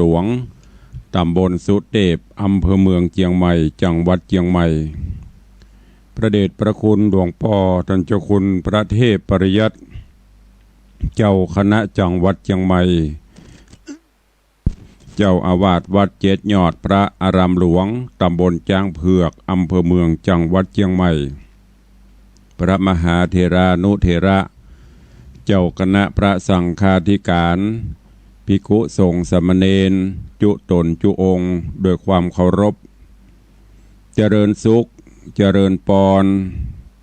หลวงตำบลสุเทพอำเภอเมืองเชียงใหม่จังหวัดเชียงใหม่พระเดชพระคุณหลวงพ่อท่านเจ้าคุณพระเทพปริยัติเจ้าคณะจังหวัดเชียงใหม่เจ้าอาวาสวัดเจ็ดยอดพระอารามหลวงตำบลจ้างเผือกอำเภอเมืองจังหวัดเชียงใหม่พระมหาเถรานุเถระเจ้าคณะพระสังฆาธิการภิกขุสงฆ์สามเณรจุตนจุองค์โดยความเคารพเจริญสุขเจริญปอน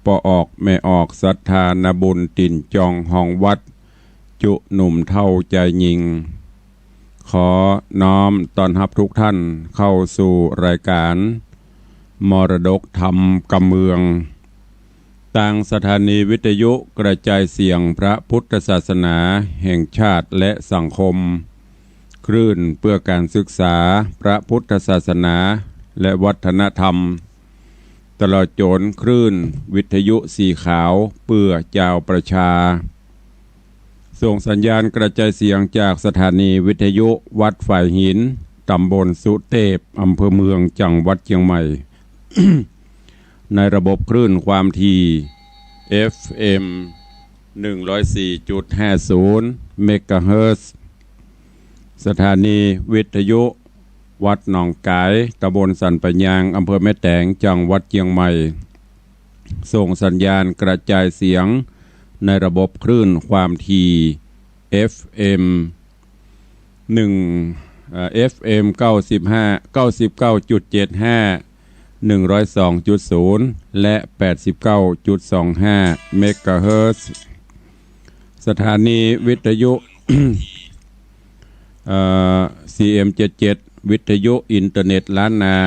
ปออกแม่ออกศรัทธานบุญติ่นจองห้องวัดจุหนุ่มเท่าใจยิงขอน้อมต้อนรับทุกท่านเข้าสู่รายการมรดกธรรมกำเมืองต่างสถานีวิทยุกระจายเสียงพระพุทธศาสนาแห่งชาติและสังคมคลื่นเพื่อการศึกษาพระพุทธศาสนาและวัฒนธรรมตลอดจนคลื่นวิทยุสีขาวเพื่อเจ้าประชาส่งสัญญาณกระจายเสียงจากสถานีวิทยุวัดฝ่ายหินตำบลสุเทพอำเภอเมืองจังหวัดเชียงใหม่ ในระบบคลื่นความถี่ FM 104.50 เมกะเฮิรตซ์สถานีวิทยุวัดหนองกายตำบลสันปะยางอำเภอแม่แตงจังหวัดเชียงใหม่ส่งสัญญาณกระจายเสียงในระบบคลื่นความถี่ FM FM 95 99.75 102.0 และ 89.25 เมกะเฮิรตซ์สถานีวิทยุ CM77 วิทยุอินเทอร์เน็ตล้านนา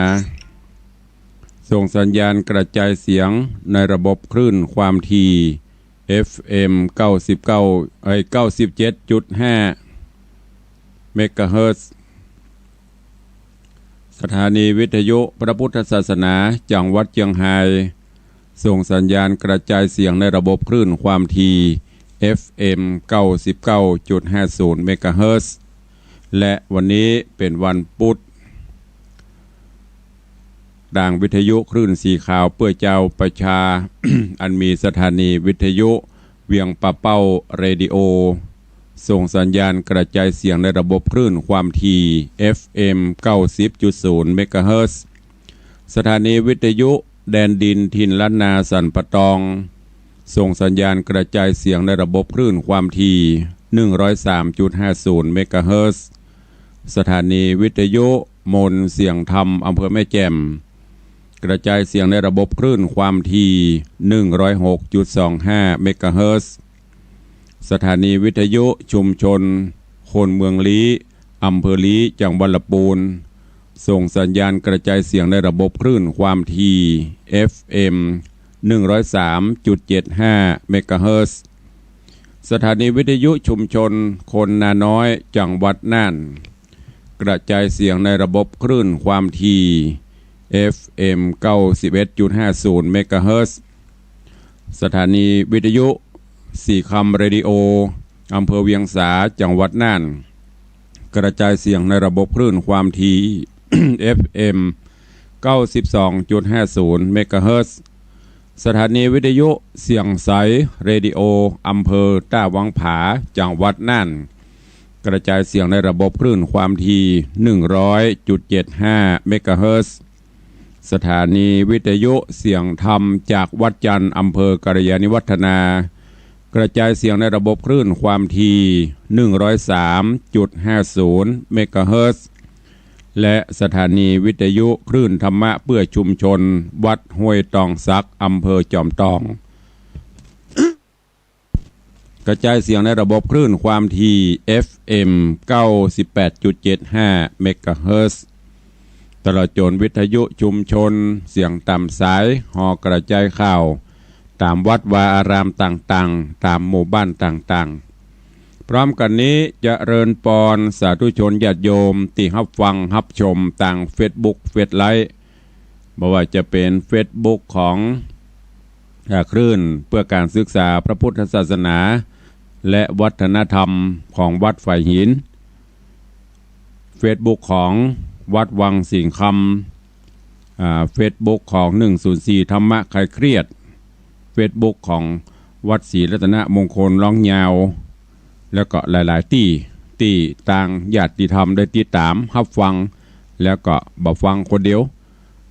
ส่งสัญญาณกระจายเสียงในระบบคลื่นความถี่ FM 97.5 เมกะเฮิรตซ์สถานีวิทยุพระพุทธศาสนาจังหวัดเชียงรายส่งสัญญาณกระจายเสียงในระบบคลื่นความถี่ FM 99.50 เมกะเฮิรตซ์และวันนี้เป็นวันพุธด่างวิทยุคลื่นสีขาวเพื่อเจ้าประชา อันมีสถานีวิทยุเวียงปะเป้าเรดิโอส่งสัญญาณกระจายเสียงในระบบคลื่นความถี่ FM 90.0 เมกะเฮิรตซ์สถานีวิทยุแดนดินถิ่นล้านนาสันปะตองส่งสัญญาณกระจายเสียงในระบบคลื่นความถี่ 103.50 เมกะเฮิรตซ์สถานีวิทยุมนเสียงธรรมอำเภอแม่แจ่มกระจายเสียงในระบบคลื่นความถี่ 106.25 เมกะเฮิรตซ์สถานีวิทยุชุมชนคนเมืองลี้อำเภอลี้จังหวัดลำพูนส่งสัญญาณกระจายเสียงในระบบคลื่นความถี่ FM 103.75 เมกะเฮิรตซ์สถานีวิทยุชุมชนคนนาน้อยจังหวัดน่านกระจายเสียงในระบบคลื่นความถี่ FM 91.50 เมกะเฮิรตซ์สถานีวิทยุสี่คำเรดิโออำเภอเวียงสาจังหวัดน่านกระจายเสียงในระบบคลื่นความถี่ FM 92.50 เมกะเฮิรตซ์สถานีวิทยุเสียงใสเรดิโออำเภอต้าวังผาจังหวัดน่านกระจายเสียงในระบบคลื่นความถี่ 100.75 เมกะเฮิรตซ์สถานีวิทยุเสียงธรรมจากวัดจันทร์อำเภอกัลยาณิวัฒนากระจายเสียงในระบบคลื่นความถี่ 103.50 เมกะเฮิรตซ์และสถานีวิทยุคลื่นธรรมะเพื่อชุมชนวัดห้วยตองซักอำเภอจอมทองกระจายเสียงในระบบคลื่นความถี่ FM 98.75 เมกะเฮิรตซ์ตลอดจนวิทยุชุมชนเสียงต่ำสายหอกระจายข่าวตามวัดวาอารามต่างๆตามหมู่บ้านต่างๆพร้อมกันนี้จะเริญปอนสาธุชนญาติโยมที่รับฟังรับชมต่างเฟซบุ๊กเฟซไลฟ์บ่ว่าจะเป็นเฟซบุ๊กของคลื่นเพื่อการศึกษาพระพุทธศาสนา และวัฒนธรรมของวัดฝ่ายหิน Facebook ของวัดวังสิงห์คำFacebook ของ104ธรรมะคลายเครียด Facebook ของวัดศรีรัตนมงคลร้องยาวแล้วก็หลายๆที่ต่างญาติธรรมได้ติดตามรับฟังแล้วก็บ่ฟังคนเดียว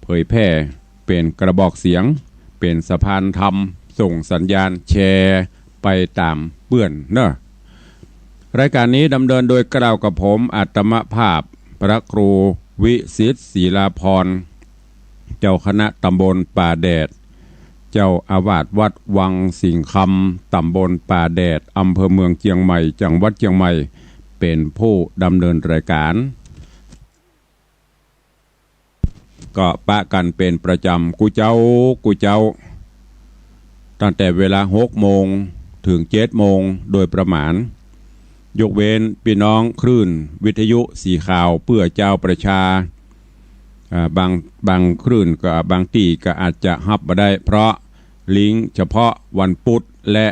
เผยแพร่เป็นกระบอกเสียงเป็นสะพานธรรมส่งสัญญาณแชร์ไปตามเปื้อนเนอะรายการนี้ดำเนินโดยกล่าวกับผมอาตมภาพพระครูวิสิทธิ์ศรีลาภรณ์เจ้าคณะตำบลป่าแดดเจ้าอาวาสวัดวังสิงห์คำตำบลป่าแดดอำเภอเมืองเชียงใหม่จังหวัดเชียงใหม่เป็นผู้ดำเนินรายการก็ปะกันเป็นประจำกูเจ้าตั้งแต่เวลา6 โมงถึง7 โมงโดยประมาณยกเว้นพี่น้องคลื่นวิทยุสีขาวเพื่อเจ้าประชาบางคลื่นก็บางที่ก็อาจจะฮับมาได้เพราะลิงก์เฉพาะวันพุธและ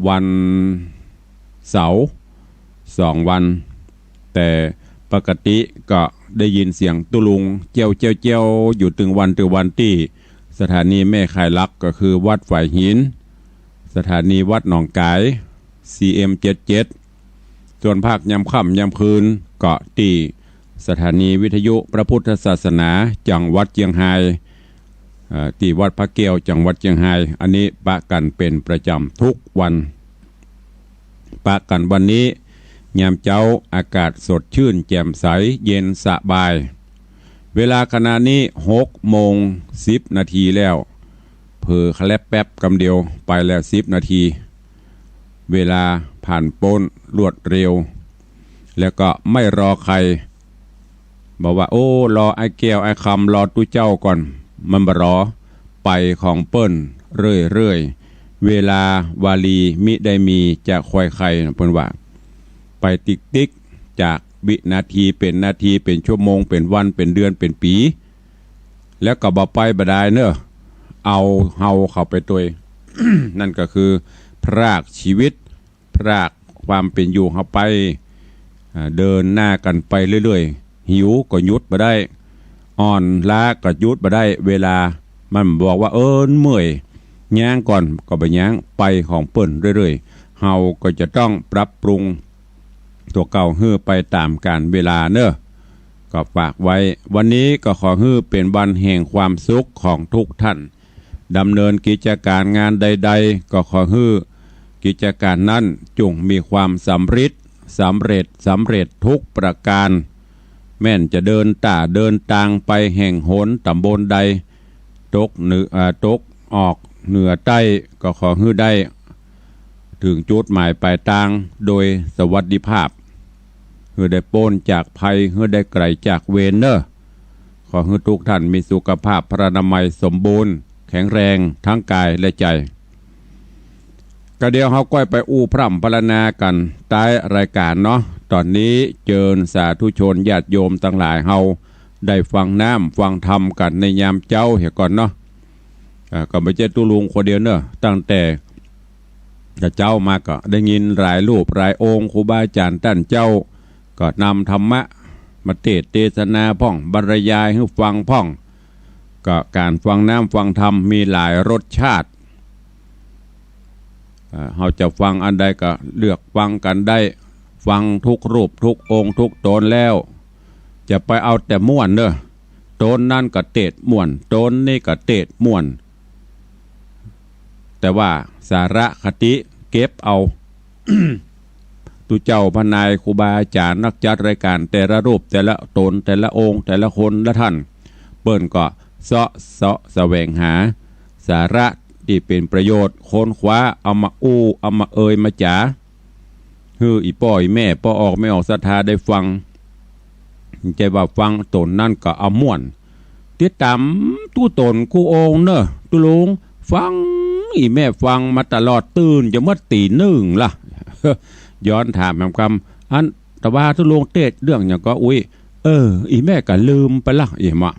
วันเสาร์2 วันแต่ปกติก็ได้ยินเสียงตุลุงเจียวอยู่ถึงวันที่สถานีแม่ข่ายลักก็คือวัดฝ่ายหินสถานีวัดหนองกาย CM77 ส่วนภาคยามค่ำยามคืนก็ที่สถานีวิทยุพระพุทธศาสนาจังหวัดเชียงรายที่วัดพระแก้วจังหวัดเชียงรายอันนี้ปะกันเป็นประจำทุกวันปะกันวันนี้ยามเจ้าอากาศสดชื่นแจ่มใสเย็นสบายเวลาขณะนี้6 โมง 10 นาทีแล้วเผลอคลับแป๊บกำเดียวไปแล้ว10 นาทีเวลาผ่านพ้นรวดเร็วแล้วก็ไม่รอใครบอกว่าโอ้รอไอ้แก้วไอ้คำรอตู้เจ้าก่อนมันบ่รอไปของเปิ้นเรื่อยเวลาวาลีมิได้มีจะคอยใครเพิ่นว่าไปติ๊กจากวินาทีเป็นนาทีเป็นชั่วโมงเป็นวันเป็นเดือนเป็นปีแล้วก็บ่ไปบ่ได้เนอะเอาเฮาเข้าไปตัว นั่นก็คือพรากชีวิตพรากความเป็นอยู่เฮาไปเดินหน้ากันไปเรื่อยๆหิวก็หยุดบ่ได้อ่อนล้าก็หยุดบ่ได้เวลามันบอกว่าเมื่อยย่างก่อนก็ไปย่างไปของเปิ้นเรื่อยๆเฮาก็จะต้องปรับปรุงตัวเก่าฮื้อไปตามกาลเวลาเนอะก็ฝากไว้วันนี้ก็ขอฮื้อเป็นวันแห่งความสุขของทุกท่านดำเนินกิจการงานใดๆก็ขอฮื้อกิจการนั้นจงมีความสำเร็จทุกประการแม่นจะเดินเดินทางไปแห่งหนตำบลใดตกออกเหนือใต้ก็ขอฮื้อได้ถึงจุดหมายปลายทางโดยสวัสดิภาพเพื่อได้พ้นจากภัยเพื่อได้ไกลจากเวรเนอขอให้ทุกท่านมีสุขภาพพระนามัยสมบูรณ์แข็งแรงทั้งกายและใจก็เดี๋ยวเขาก้อยไปพร่ำพรรณนากันใต้รายการเนาะตอนนี้เจิญสาธุชนญาติโยมทั้งหลายเฮาได้ฟังน้ำฟังธรรมกันในยามเจ้าเหตุก่อนเนาะก็ไม่ใช่ตุลุงคนเดียวเนอะตั้งแต่เจ้ามาก็ได้ยินหลายรูปหลายองค์ครูบาอาจารย์ท่านเจ้าก็นำธรรมะมาเทศนาพ่องบรรยายให้ฟังพ่องก็การฟังน้ำฟังธรรมมีหลายรสชาติเราจะฟังอันใดก็เลือกฟังกันได้ฟังทุกรูปทุกองค์ทุกตนแล้วจะไปเอาแต่ม่วนเนอะตนนั่นก็เทศม่วนตนนี่ก็เทศม่วนแต่ว่าสาระคติเก็บเอา ตุเจ้าพนายครูบาอาจารย์นักจัดรายการแต่ละรูปแต่ละตนแต่ละองค์แต่ละคนละท่านเปิ้นก็เสาะแสวงหาสาระที่เป็นประโยชน์ค้นคว้าเอามาเอามามาจ๋าฮืออีป้ออีแม่ป้อออกไม่ออกศรัทธาได้ฟังใจว่าฟังตนนั่นก็เอาม่วนติดตามตู้ตนคู่องค์เนอะตุลุงฟังอีแม่ฟังมาตลอดตื่นจะเมื่อตี 1ล่ะ ย้อนถามแม่คำอันแต่ว่าทุลุงเทศเรื่องอย่างก็อีแม่ก็ลืมไปละมะ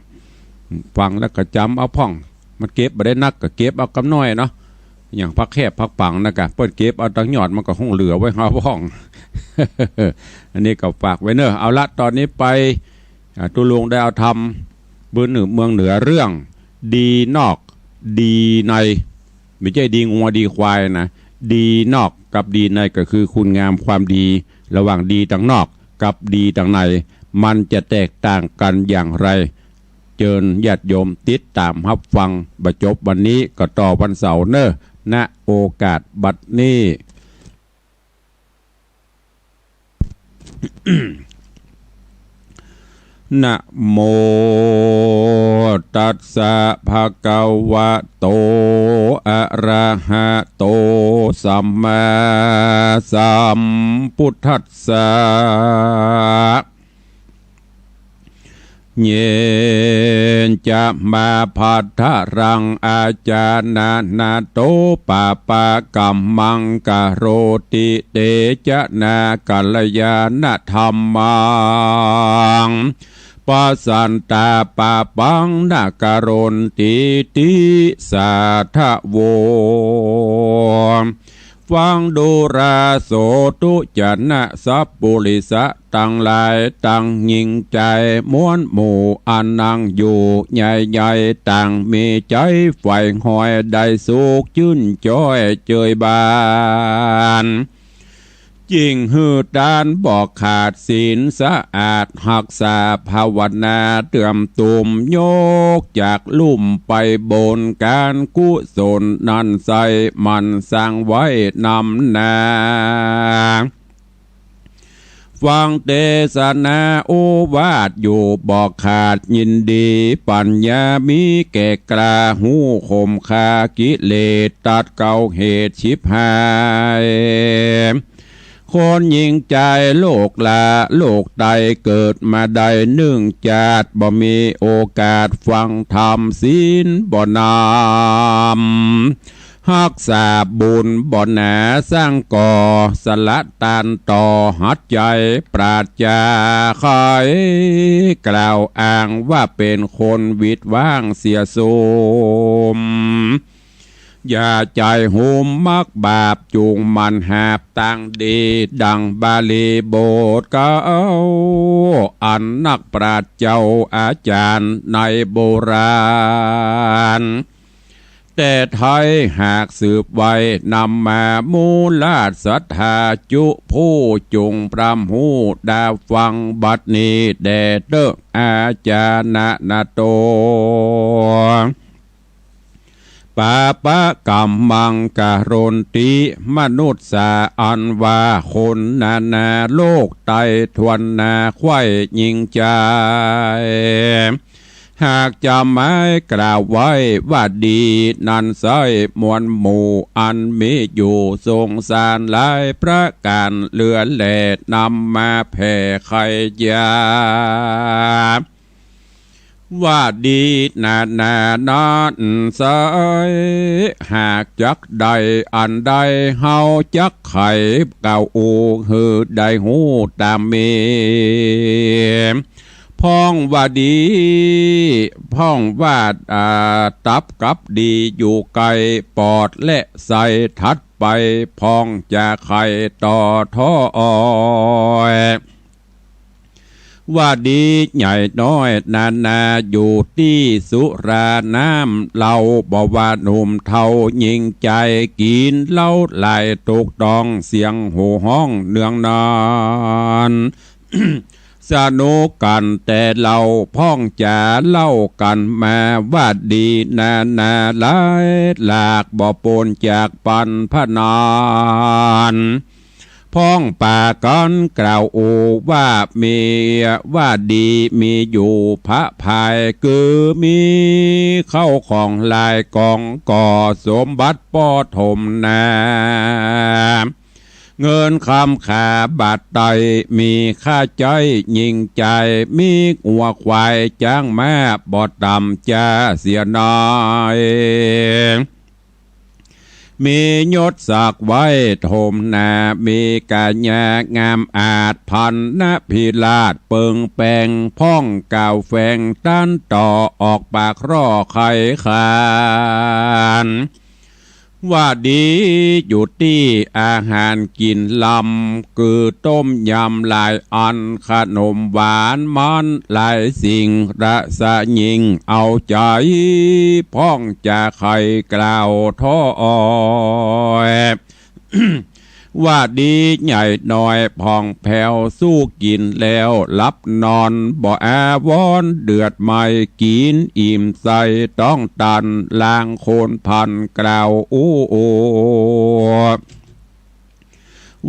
ฟังแล้วก็จำเอาพ่องมันเก็บมาได้นักก็เก็บเอากำน้อยเนาะ อย่างพักแคบพักปังนะกะเปิดเก็บเอาตั้งยอดมันก็คงเหลือไว้หาพ่อง อันนี้ก็ฝากไว้เนอะเอาละตอนนี้ไปตุลวงได้เอาทำเมืองเหนือเรื่องดีนอกดีในไม่ใช่ดีงัวดีควายนะดีนอกกับดีในก็คือคุณงามความดีระหว่างดีต่างนอกกับดีต่างในมันจะแตกต่างกันอย่างไรเชิญญาติโยมติดตามรับฟังบรรจบวันนี้ก็ต่อวันเสาร์เนอะณโอกาสบัดนี้ นะโมตัสสะภะคะวะโตอะระหะโตสัมมาสัมพุทธัสสะเยนจะมาภัทธรังอาจานานาโตปาปะกัมมังกะโรติเตจะนากัลยาณธรรมังปัสสันตาปาปังนาการนติติสาทะโวฟังดูราโสตุจนะสัพปุริสะตั้งหลายตั้งยิ่งใจม้วนหมู่อันนั่งอยู่ใหญ่ๆต่างมีใจไฟหอยได้สุขชื่นจ้อยเจยบานจริงหือดานบอกขาดศีลสะอาดหักษาภาวนาเตื่อมตุ่มโยกจากลุ่มไปบนการกุศลนันใสมันสร้างไว้นำนาฟังเทศนาโอวาทอยู่บอกขาดยินดีปัญญามีแก่กล้าหูคมคากิเลสตัดเก่าเหตุชิบหายคนยิงใจโลกละโลกใดเกิดมาได้หนึ่งจาดบ่มีโอกาสฟังธรรมศีลบ่นำหักษาบุญบ่หนาสร้างก่อสละตานต่อหัดใจปราดจาคอยกล่าวอ้างว่าเป็นคนวิตว่างเสียสมอย่าใจหุมมักบาปจูงมันหาบตั้งดีดังบาลีโบสถ์เก่าอันนักปราชญ์เจ้าอาจารย์ในโบราณแต่ไทยหากสืบไว้นำมามูลาศรัทธาจุผู้จุงพรำหูดาฟังบัดนี้แด่เด้ออาจารย์นาโตปาปะกัมมังกะโรนติมนุษย์สาอันว่าคนนาโลกไตทวนนาไข่ยิงใจหากจำไม่กล่าวไว้ว่าดีนันไซมวลหมู่อันมีอยู่ทรงสารหลายประการเลือแหลดนำมาแผ่ไขยาว่าดีนาสายหากจักใดอันใดเฮาจักไข่เก่าอูหือได้หูตามเมพ้องว่าดีพ้องว่าตับกับดีอยู่ไกลปอดและใส่ทัดไปพ้องจะไข่ต่อท้ออ้อยว่าดีใหญ่น้อยนาอยู่ที่สุราน้ำเหล่าบ่ว่าหนุ่มเท่ายิงใจกินเหล้าไหลตกดองเสียงหูห้องเนืองนานสนุกกันแต่เราพ้องจะเล่ากันมาว่าดีนาหลายหลากบ่ปนจากปันพนานพ้องป่ากันกล่าวโอว่ามีว่าดีมีอยู่พระภายคือมีเข้าของลายกองก่อสมบัติป้อถมนาเงินคำขาบาดไตมีค่าใจยิ่งใจมีหัวควายจ้างแม่บอดดำจะเสียน้อยมียศศักไว้ทมนามีกาญางามอาจพันนพิลาดเปิงแปงพ่องกาวแฝงต้านต่อออกปากร่อไขขาน ว่าดีอยู่ที่อาหารกินลำคือต้มยำหลายอันขนมหวานมันหลายสิ่งระสะยิงเอาใจพ้องจะใครกล่าวท้อ ว่าดีใหญ่น้อยพองแผ่วสู้กินแล้วรับนอนบ่อาวอนเดือดไม่กินอิ่มใส่ต้องตันลางโคนพันกล่าวอู้โอ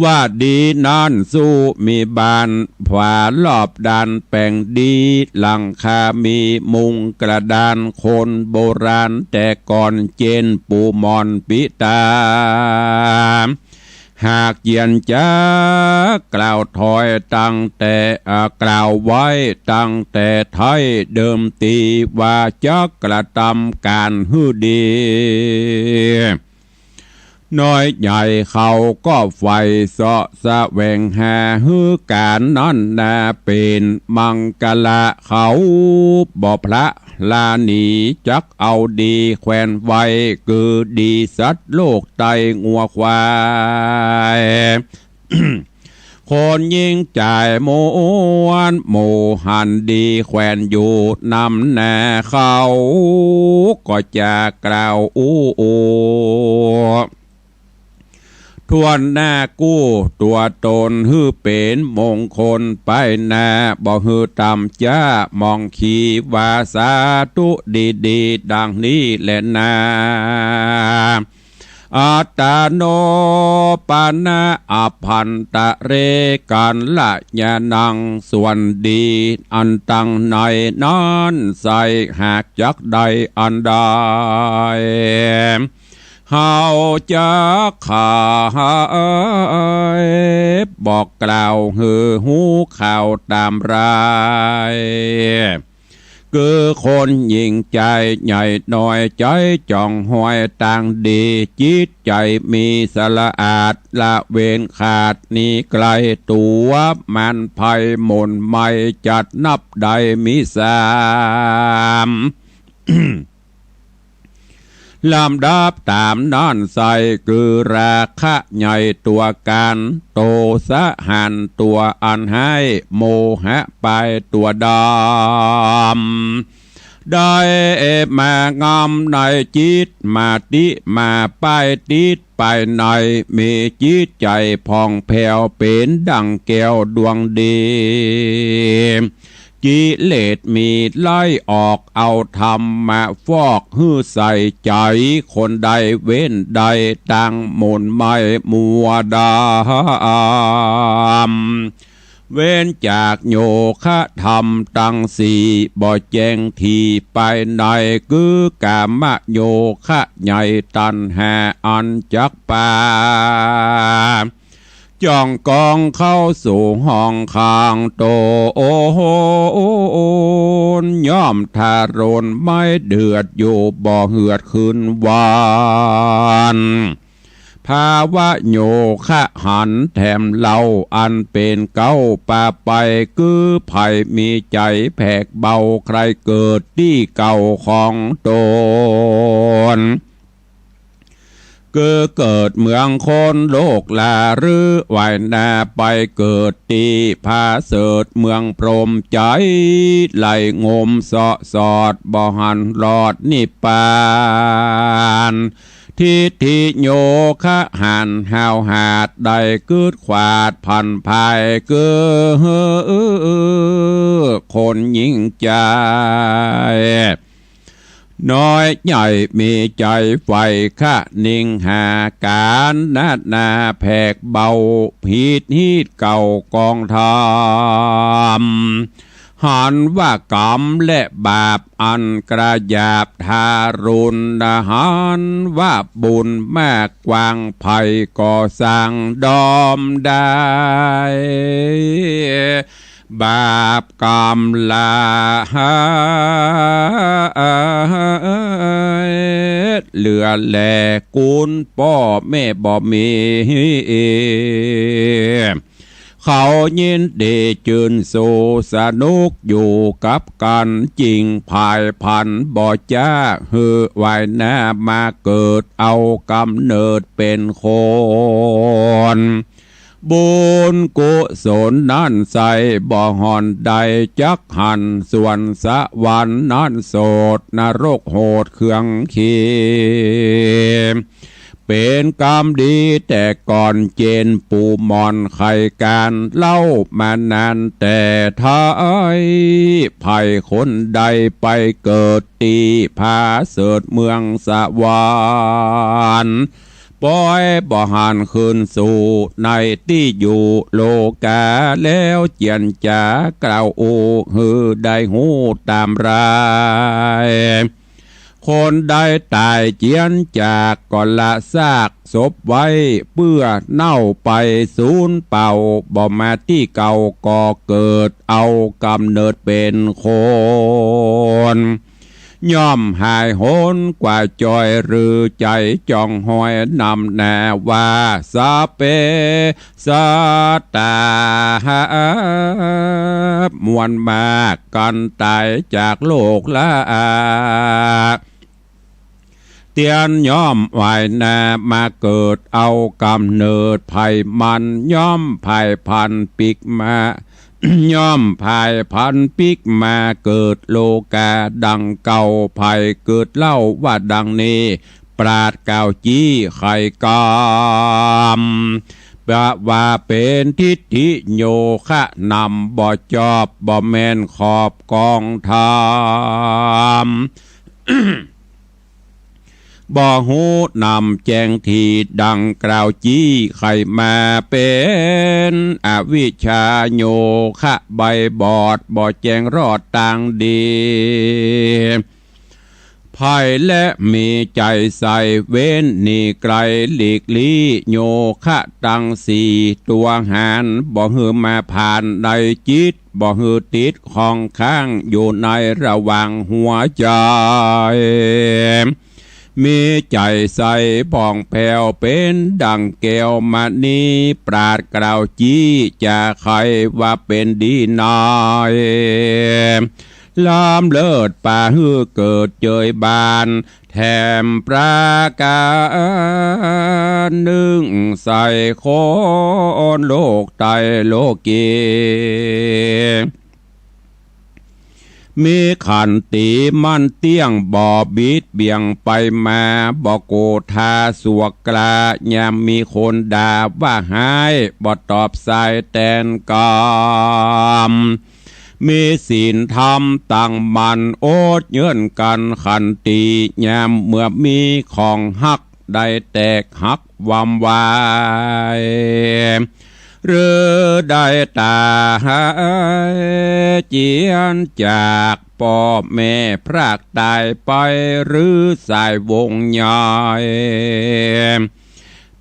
ว่าดีนั่นสู้มีบานผารอบดานแป่งดีหลังคามีมุงกระดานคนโบราณแต่ก่อนเจนปูมอนปิตาหากเยียนจ้ากล่าวถอยตั้งแต่กล่าวไว้ตั้งแต่ไทยเดิมตีว่าจะกระทำการฮือดีน้อยใหญ่เขาก็ไฟเสาะแสวงหาฮือการนั่นนาเป็นมังกละเขาบ่พระลาหนีจักเอาดีแควนไว้คือดีสัตว์โลกไตงัวควาย คนยิ่งจ่ายโมวนโมหันดีแควนอยู่นำแน่เขาก็จะกล่าวอู้โอทวนหน้ากู้ตัวตนฮือเป็นมงคลไปหน้าบ่ฮือตำจ้ามองขีวาสาตุดีดังนี้แหละนาอัตตาโนปานะอภันตะเรกันละยานังส่วนดีอันตั้งในนั้นใส่หากจักใดอันใดเฮาจะขาบอกกล่าวหือหูข่าวตามรายคือคนยิ่งใจใหญ่น้อยใจจ่องห้อยต่างดีจิตใจมีสละอาดละเวนขาดนี้ไกลตัวมันภัยมนไม่จัดนับใดมิสาม ลำดับตามนั่นใส่คือราคะใหญ่ตัวการโตสะหันตัวอันให้โมหะไปตัวดำได้มางามในจิตมาติมาไปติดไปในมีจิตใจพองแผ่วเป็นดังแก้วดวงดีกิเลสมีไล่ออกเอาธรรมมาฟอกหื้อใส่ใจคนใดเว้นใดตั้งมนไม่มัวดามเว้นจากโยคะธรรมตั้งสี่บ่แจ้งทีไปในคือกามโยคะใหญ่ตันหาอันจักปาจ้องกองเข้าสู่ห้องข้างโตโอโหย่อมทารุณไม่เดือดอยู่บ่เหือดขึ้นวานภาวะโยคะหันแถมเล่าอันเป็นเก้าป่าไปคือภัยมีใจแผกเบาใครเกิดที่เก่าของตนเกิดเมืองคนโลกลาหรือวายนาไปเกิดตีพาเสดเมืองพรหมใจไหลงมเสาะสอดบ่หันรอดนิพพานทิฏฐิโยคะหันหาวหาดได้กึดขวาดพันภายเกิดคนยิ่งใจน้อยใหญ่มีใจไฟข้านิ่งหาการนาแผกเบาผิดฮีดเก่ากองทำหันว่ากรรมและบาปอันกระยาบทารุณหันว่าบุญแม่กวางภัยก่อสร้างดอมได้บาปกรรมลาเหลือแหลกุลพ่อแม่บ่มีค เขายินดีจืนสู่สนุกอยู่กับกันจริงภายพันบ่จ้าฮือไว้หน้ามาเกิดเอากำเนิดเป็นคนบุญกุศลนั่นใส่บ่หอนใดจักหันส่วนสวรรค์นั่นโสดนรกโหดเครื่องขีเป็นกรรมดีแต่ก่อนเจนปูมอนไข่การเล่ามานานแต่ท้ายภัยคนใดไปเกิดตีพาเสดเมืองสวรรค์ปล่อยบ่หันคืนสู่ในที่อยู่โลกาแล้วเจียนจากล่าวโอฮือได้หูตามรายคนได้ตายเจียนจากก่อนละซากศพไว้เพื่อเน่าไปสูญเป่าบ่มาที่เก่าก่อเกิดเอากำเนิดเป็นคนย่อมหายโหนกว่าจอยหรือใจจองหอยนำแนว่าสาเปสาตามวลมากกันตายจากโลกละเตียนย่อมวายนามาเกิดเอากำเนิดภัยมันย่อมภัยพันปิกมาย่อมภายพันปิกมาเกิดโลกาดังเก่าภัยเกิดเล่าว่าดังนี้ปราดเก่าจี้ไข่กามว่าเป็นทิฏฐิโยคะนำบ่จอบบ่แม่นขอบกองธรรม บ่หูนำแจงทีดังกล่าวจี้ไขมาเป็นอวิชชาโยคะใบบอดบ่แจงรอดต่างดีภัยและมีใจใส่เว้นนี่ไกลหลีกลี่โยคะตังสี่ตัวหารบ่หือมาผ่านในจิตบ่หือติดของข้างอยู่ในระหว่างหัวใจมีใจใสผ่องแผ้วเป็นดังแก้วมณีปราดกล่าวจี้จะใครว่าเป็นดีน้อยลามเลิศป่าฮือเกิดเจยบานแถมประการหนึ่งใส่คนโลกไตโลกีมีขันติมันเตี้ยงบ่บิดเบี่ยงไปมาบ่โกธาสวกกลายามมีคนด่าว่าหายบ่ตอบสายแตนกามมีศีลธรรมตั้งมันโอดเยื่นกันขันติยามเมื่อมีของหักได้แตกหักวำวายหรือได้ตาเจียนจากพ่อแม่พรากตายไปหรือสายวงใหญ่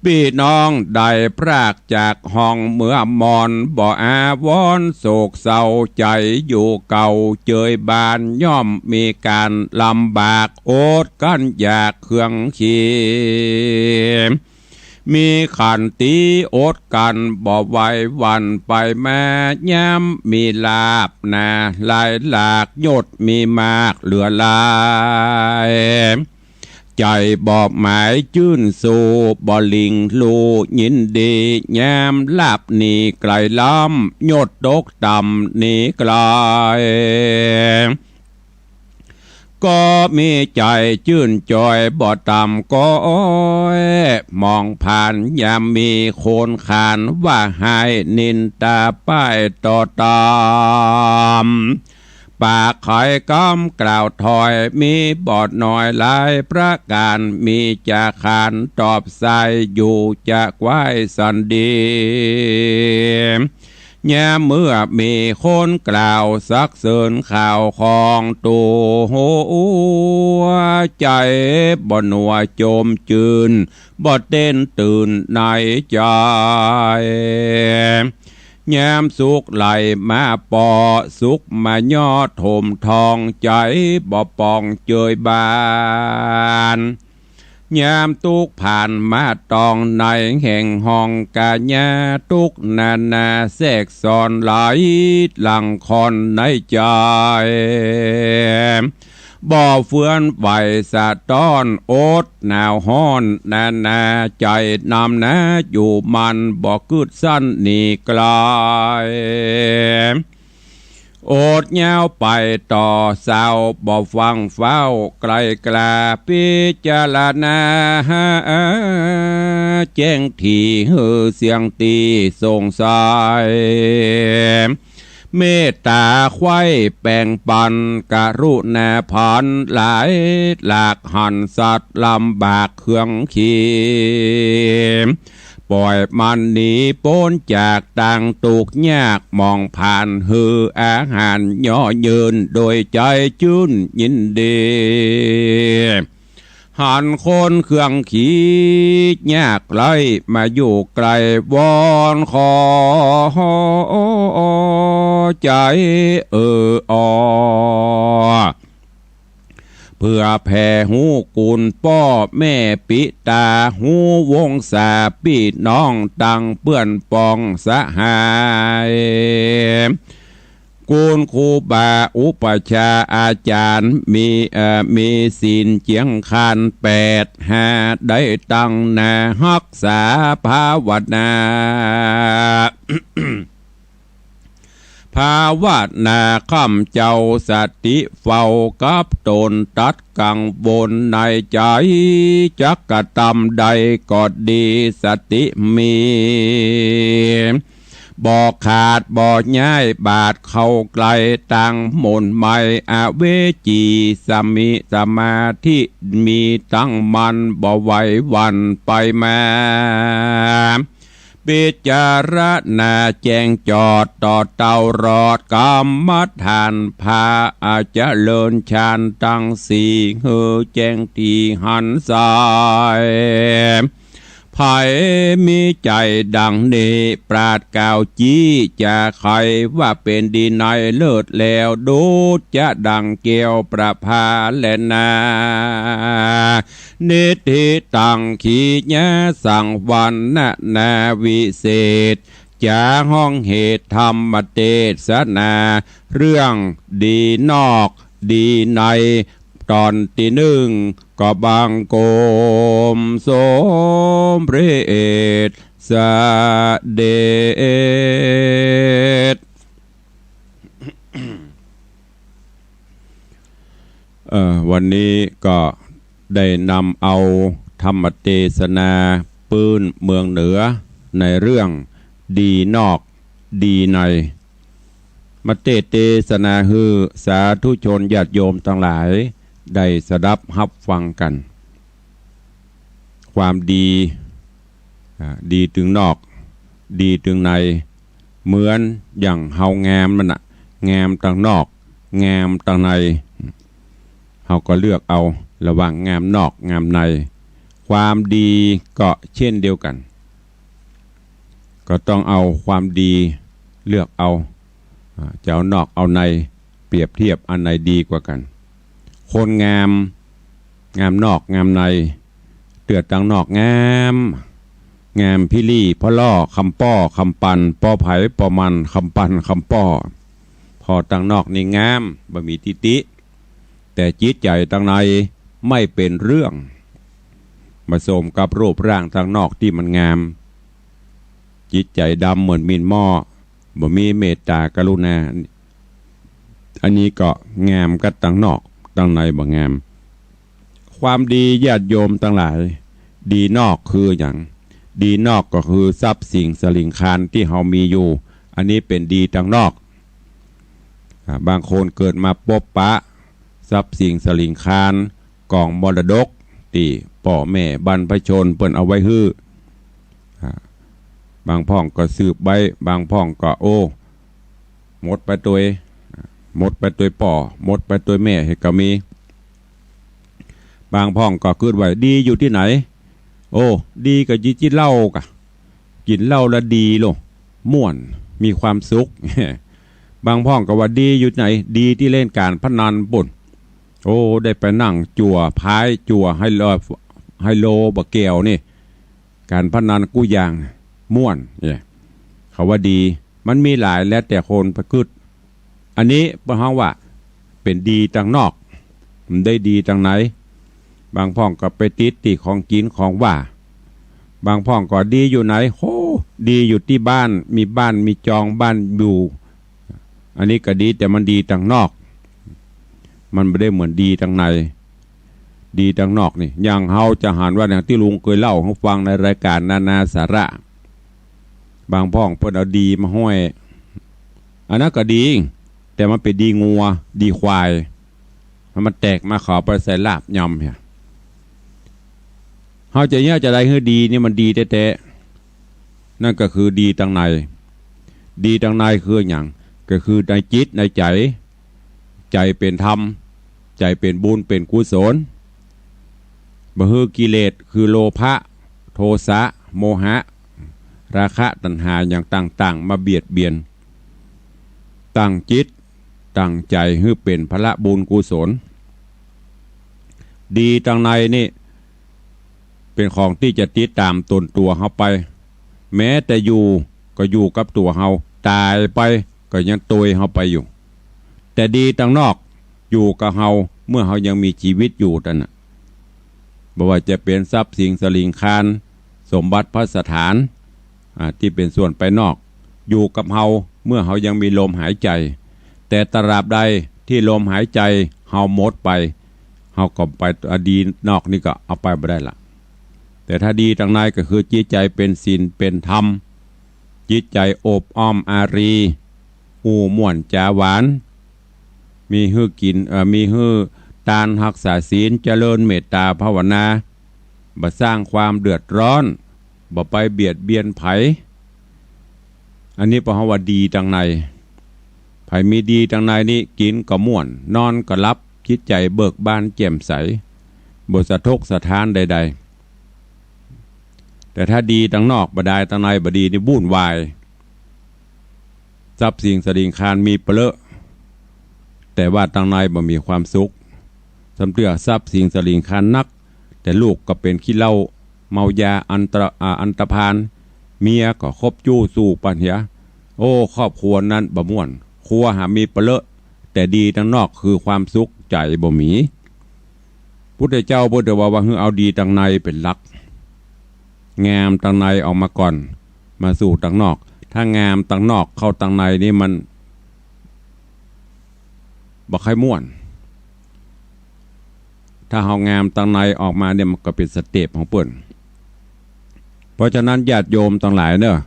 พี่น้องได้พรากจากห้องเมื่อมอนบ่อาวรโศกเศร้าใจอยู่เก่าเจยบานย่อมมีการลำบากโอดกันอยากเครื่องขีมีขันตีอดกันบ่ไหววันไปแม่ย้ำมีลาบนาลายหลากยศมีมากเหลือลายใจบอกหมายจื้นสู่บ่ลิงลูยินดีย้ำลาบหนีไกลล้ำยศตกต่ำหนีไกลก็มีใจชื่นจอยบ่ต่ำก็มองผ่านยามมีโคนขานว่าหายนินตาป้ายต่อตามปากคอยก้มกล่าวถอยมีบอดหน่อยหลายประการมีจะขานตอบใส่อยู่จะไว้สันดีแง่เมื่อมีคนกล่าวสักเสริญข่าวของตัวใจบ่หนัวโจมจืนบ่เต้นตื่นในใจแย้มสุขไหลมาปอสุขมายอดถมทองใจบ่ปองเจยบาน ยามตุกผ่านมาตองในแห่งห้องกาญาตุกนานาแทรกซ้อนหลายหลังคอนในใจบ่เฟื่อนไหวสะต้อนโอดหนาวฮ้อนนานาใจนำนะอยู่มันบ่กึดสั้นนี่ไกลโอดเงาไปต่อสาวบ่ฟังเฝ้าไกลกลาพิจารณาแจ้งที่หือเสียงตีทรงสายเมตตาไข้แป่งปันกรุณาพันหลายหลากหันสัตว์ลำบากเครื่องขีปล่อยมันหนีพ้นจากต่างตุกยากมองผ่านหืออาหารย่อยืนโดยใจชื่นยินดีหันคนเครื่องขียากไล่มาอยู่ไกลวอนขอใจอเพื่อแผ่หูกุลป้อแม่ปิตาหูวงศาปีน้องตังเปื้อนปองสหายกูลครูบาอุปชาอาจารย์มีศีลเจียงคาน8 ได้ตั้งนารักษาภาวนา ภาวนาข้ามเจ้าสติเฝ้ากับตนตัดกังวลในใจจักกระทำใดก็ดีสติมีบ่ขาดบ่ย้ายบาดเข้าไกลตังหม่นไม่อเวจีสมิสมาธิมีตั้งมันบ่ไหววันไปมาพิจารณาแจ้งจอดต่อเต่ารอดกรรมฐานพาอาจจะเลินฌานตั้งสี่เฮือแจ้งที่หันสายไผมีใจดังนี้ปราดกล่าวจี้จะใครว่าเป็นดีในเลิศแล้วดูจะดังเกี่ยวประภาและนานิติตังขีญะสังวันนาวิเศษจะห้องเหตุธรรมเทศนาเรื่องดีนอกดีในตอนที่1ก็บังโกมสมเพศสเดชวันนี้ก็ได้นำเอาธรรมเทศนาปืนเมืองเหนือในเรื่องดีนอกดีในมาเทศนาฮือสาธุชนญาติโยมทั้งหลายได้สดับรับฟังกันความดีดีถึงนอกดีถึงในเหมือนอย่างเฮางามมันอะงามทางนอกงามทางในเฮาก็เลือกเอาระหว่างงามนอกงามในความดีก็เช่นเดียวกันก็ต้องเอาความดีเลือกเอาจะเอานอกเอาในเปรียบเทียบอันไหนดีกว่ากันคนงามนอกงามในเตือดตังนอกงามพิลี่พ่อล่อคำป้อคำปันป้อไผ่ป้อมันคำปันคำป้อพอตังนอกนี่งามบ่มีติติแต่จิตใจตังในไม่เป็นเรื่องผสมกับรูปร่างตังนอกที่มันงามจิตใจดำเหมือนมีนหม้อบ่มีเมตตากรุณาอันนี้ก็งามกับตังนอกตังในบ่งามความดีญาติโยมทั้งหลายดีนอกคืออย่างดีนอกก็คือทรัพย์สิ่งสลิงคารที่เฮามีอยู่อันนี้เป็นดีตังนอกบางคนเกิดมาปบปะทรัพย์สิ่งสลิงคารกองมรดกที่พ่อแม่บรรพชนเปิ้นเอาไว้ฮื้อบางพ่องก็สืบใบบางพ่องก็โอ้หมดไปตัวป่อหมดไปตัวแม่ให้ก็มีบางพ่องก็คิดไว้ดีอยู่ที่ไหนโอ้ดีก็กินเหล้ากะกินเหล้าแล้วดีโลม่วนมีความสุข บางพ่องก็ว่าดีอยู่ไหนดีที่เล่นการพนันปุ่นโอ้ได้ไปนั่งจั่วพายจั่วให้ลอย ไฮโลบะเกี่ยวนี่การพนันกู้ยางม่วนเนี่ยเขาว่าดีมันมีหลายแล้วแต่คนประกึศอันนี้เป็นห้องว่าเป็นดีทางนอกมันได้ดีทางไหนบางพ่องก็ไปติดตีของกินของว่าบางพ่องก็ดีอยู่ไหนโหดีอยู่ที่บ้านมีบ้านมีจองบ้านอยู่อันนี้ก็ดีแต่มันดีทางนอกมันไม่ได้เหมือนดีทางในดีทางนอกนี่อย่างเฮาจะหันว่าอย่างที่ลุงเคยเล่าให้ฟังในรายการนานาสาระบางพ่องเพิ่นเอาดีมาห้อยอันนั้นก็ดีแต่มันเป็นดีงัวดีควายมันแตกมาขอไปใส่ลาบยำเนี่ยเฮาจะเนี่ยจะได้คือดีนี่มันดีแท้ๆนั่นก็คือดีทางในดีทางในคืออย่างก็คือในจิตในใจใจเป็นธรรมใจเป็นบุญเป็นกุศลบ่ฮือกิเลสคือโลภะโทสะโมหะราคะตัณหาอย่างต่างๆมาเบียดเบียนตั้งจิตตั้งใจให้เป็นพละบุญกุศลดีทางในนี่เป็นของที่จะติดตามตนตัวเฮาไปแม้แต่อยู่ก็อยู่กับตัวเฮาตายไปก็ยังตวยเฮาไปอยู่แต่ดีทางนอกอยู่กับเฮาเมื่อเฮายังมีชีวิตอยู่นั่นน่ะบ่ว่าจะเป็นทรัพย์สินสลิงคารสมบัติพระสถานที่เป็นส่วนไปนอกอยู่กับเฮาเมื่อเฮายังมีลมหายใจแต่ตราบใดที่ลมหายใจเฮาหมดไปเฮาก็ไปอดีตนอกนี่ก็เอาไปไม่ได้ละแต่ถ้าดีทางในก็คือจิตใจเป็นศีลเป็นธรรมจิตใจโอบอ้อมอารีอูม่วนจาหวานมีฮื้อกินมีฮื้อตานรักษาศีลเจริญเมตตาภาวนาบ่สร้างความเดือดร้อนบ่ไปเบียดเบียนไผอันนี้เพราะว่าดีทางในไผมีดีทางในนี่กินก็ม่วนนอนก็หลับจิตใจเบิกบานแจ่มใสบ่สะทกสะท้านใดๆแต่ถ้าดีทางนอกบ่ได้ทางในบ่ดีนี่วุ่นวายทรัพย์สินสลิงคารมีเปรอะแต่ว่าทางในบ่มีความสุขสำเตือทรัพย์สินสลิงคารนักแต่ลูกก็เป็นขี้เหล้าเมายาอันตรพานเมียก็คบจู้สู่ปัญหาโอ้ครอบครัวนั้นบ่ม่วนครัวหามีเปรอะแต่ดีทางนอกคือความสุขใจบ่มีพุทธเจ้าบ่ได้ว่าให้เอาดีทางในเป็นหลักงามทางในออกมาก่อนมาสู่ทางนอกถ้างามทางนอกเข้าทางในนี่มันบ่ค่อยม่วนถ้าเฮางามทางในออกมาเนี่ยมันก็เป็นสเต็ปของเปิ้นเพราะฉะนั้นญาติโยมทั้งหลายเนอะ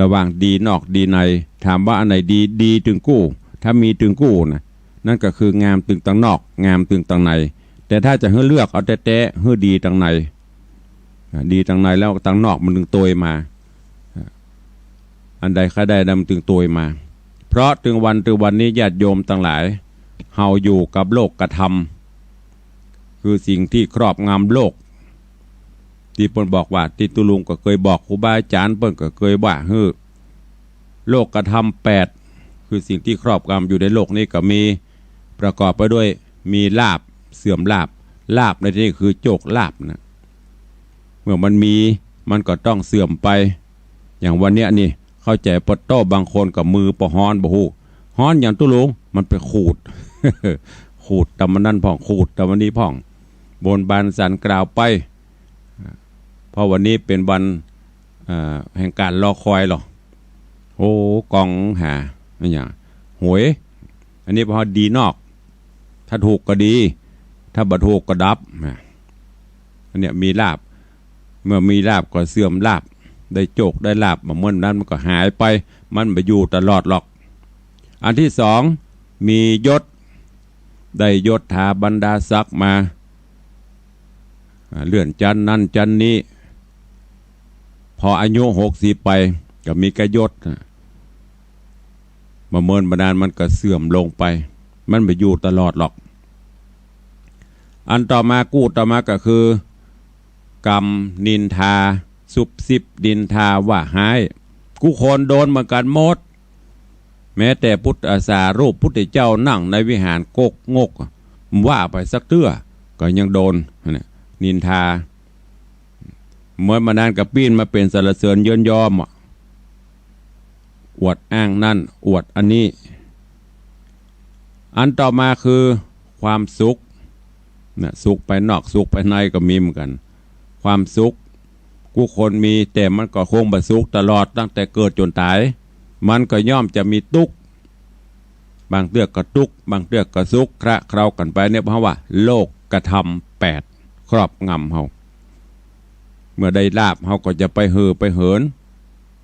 ระหว่างดีนอกดีในถามว่าอันไหนดีถึงกู้ถ้ามีถึงกู้นะนั่นก็คืองามถึงทางนอกงามถึงทางในแต่ถ้าจะให้เลือกเอาแต่ให้ดีทางในดีทางในแล้วทางนอกมันถึงตัวมาอันใดค่าใดนำถึงตัวมาเพราะถึงวันนี้ญาติโยมทั้งหลายเฮาอยู่กับโลกกระทำคือสิ่งที่ครอบงำโลกที่เปิ้นบอกว่าที่ตุลุงก็เคยบอกครูบาอาจารย์เปิ้นก็เคยว่าโลกกระทำ8คือสิ่งที่ครอบงำอยู่ในโลกนี้ก็มีประกอบไปด้วยมีลาภเสื่อมลาภในที่นี้คือโจกลาภนะเมื่อมันมีมันก็ต้องเสื่อมไปอย่างวันเนี้ยนี่เข้าใจปะโต้บางคนกับมือปะฮ้อนบ่ฮู้ฮ้อนอย่างตุลุงมันไปขูด ขูดตำมันนั่นพ่องขูดตำมันนี้พ่องบนบานสันกล่าวไปเพราะวันนี้เป็นวันแห่งการรอคอยหรอโอ้กองหาอะไรอย่างหวยอันนี้พอดีนอกถ้าถูกก็ดีถ้าบ่ถูกก็ดับอันเนี้ยมีลาภเมื่อมีลาภก็เสื่อมลาภได้โจกได้ลาภมาเมื่อนั้นมันก็หายไปมันไปอยู่ตลอดหรอกอันที่สองมียศได้ยศถาบรรดาศักดิ์มาเลื่อนจันนั่นจันนี้พออายุ60ไปก็มีกระยศมาเมินบรรดาลมันก็เสื่อมลงไปมันไปอยู่ตลอดหรอกอันต่อมากู้ต่อมาก็คือกรรมนินทาซุบซิบดินทาว่าหายกูคนโดนเหมือนกันหมดแม้แต่พุทธสารูปพุทธเจ้านั่งในวิหารโกกงกว่าไปสักเตื้อก็ยังโดนนินทา เมื่อมานานกับปีนมาเป็นสรรเสริญเยินยอมอวดอ้างนั่นอวดอันนี้อันต่อมาคือความสุขนะสุขไปนอกสุขไปในก็มีเหมือนกันความสุขกูคนมีแต่มันก็คงบ่สุขตลอดตั้งแต่เกิดจนตายมันก็ย่อมจะมีทุกข์บางเตือกก็ทุกข์บางเตือกก็สุขคระเครากันไปเนี่ยเพราะว่าโลกกระทำ8ครอบงำเฮาเมื่อได้ลาบเฮาก็จะไปเห่อไปเหิน